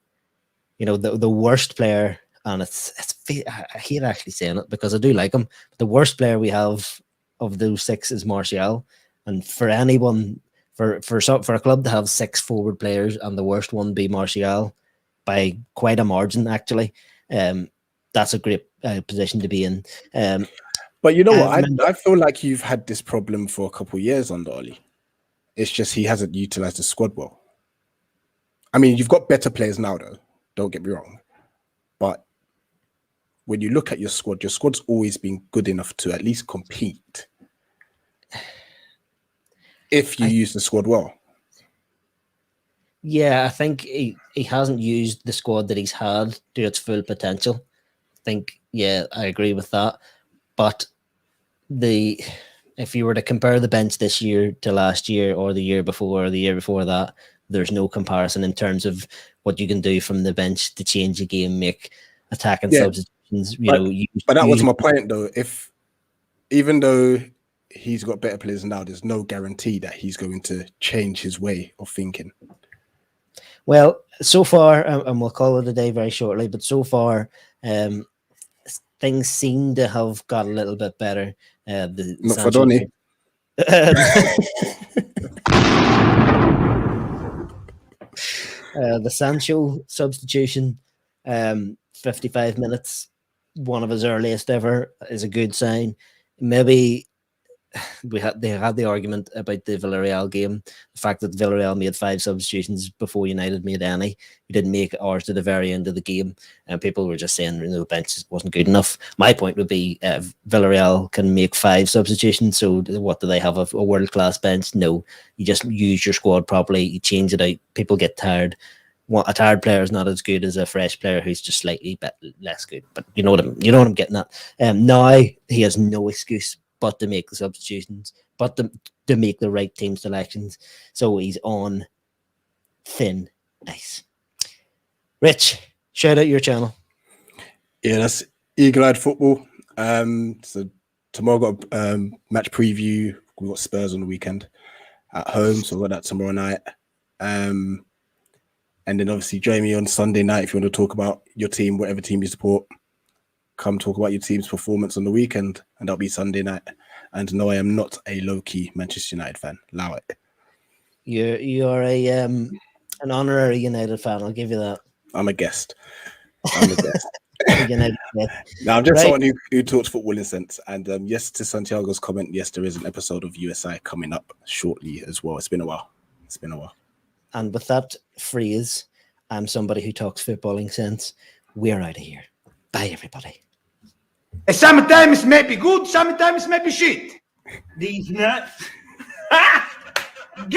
Speaker 1: You know, the worst player, and I hate actually saying it because I do like him. But the worst player we have of those 6 is Martial, and for anyone, for a club to have 6 forward players and the worst one be Martial by quite a margin, actually. That's a great position to be in.
Speaker 11: But you know what? I feel like you've had this problem for a couple of years under Oli. It's just he hasn't utilized the squad well. I mean, you've got better players now, though. Don't get me wrong. But when you look at your squad's always been good enough to at least compete if you use the squad well.
Speaker 1: Yeah, I think he hasn't used the squad that he's had to its full potential. I think, I agree with that. But if you were to compare the bench this year to last year or the year before or the year before that, there's no comparison in terms of what you can do from the bench to change a game, make attacking substitutions.
Speaker 11: But that was my point, though. Even though he's got better players now, there's no guarantee that he's going to change his way of thinking.
Speaker 1: Well, so far, and we'll call it a day very shortly, but so far, things seem to have got a little bit better.
Speaker 11: Not for Donny.
Speaker 1: The Sancho substitution, 55 minutes, one of his earliest ever, is a good sign. Maybe they had the argument about the Villarreal game, the fact that Villarreal made 5 substitutions before United made any. We didn't make ours to the very end of the game, and people were just saying the bench wasn't good enough. My point would be Villarreal can make 5 substitutions, so what do they have, a world-class bench? No, you just use your squad properly, you change it out, people get tired. A tired player is not as good as a fresh player who's just slightly less good, but you know what I'm getting at. Now he has no excuse but to make the substitutions, but to make the right team selections. So he's on thin ice. Rich, shout out your channel.
Speaker 11: Yeah, that's Eagle-Eyed Football. So tomorrow got a match preview. We've got Spurs on the weekend at home, so we've got that tomorrow night. And then obviously join me on Sunday night if you want to talk about your team, whatever team you support. Come talk about your team's performance on the weekend, and that'll be Sunday night. And no, I am not a low-key Manchester United fan. Allow it.
Speaker 1: You're an honorary United fan. I'll give you that.
Speaker 11: I'm a guest.
Speaker 1: United.
Speaker 11: Now I'm just someone who talks football in sense. And yes, to Santiago's comment, yes, there is an episode of USI coming up shortly as well. It's been a while.
Speaker 1: And with that phrase, I'm somebody who talks footballing sense. We're out of here. Bye, everybody.
Speaker 5: Sometimes it may be good, sometimes it may be shit. These nuts. God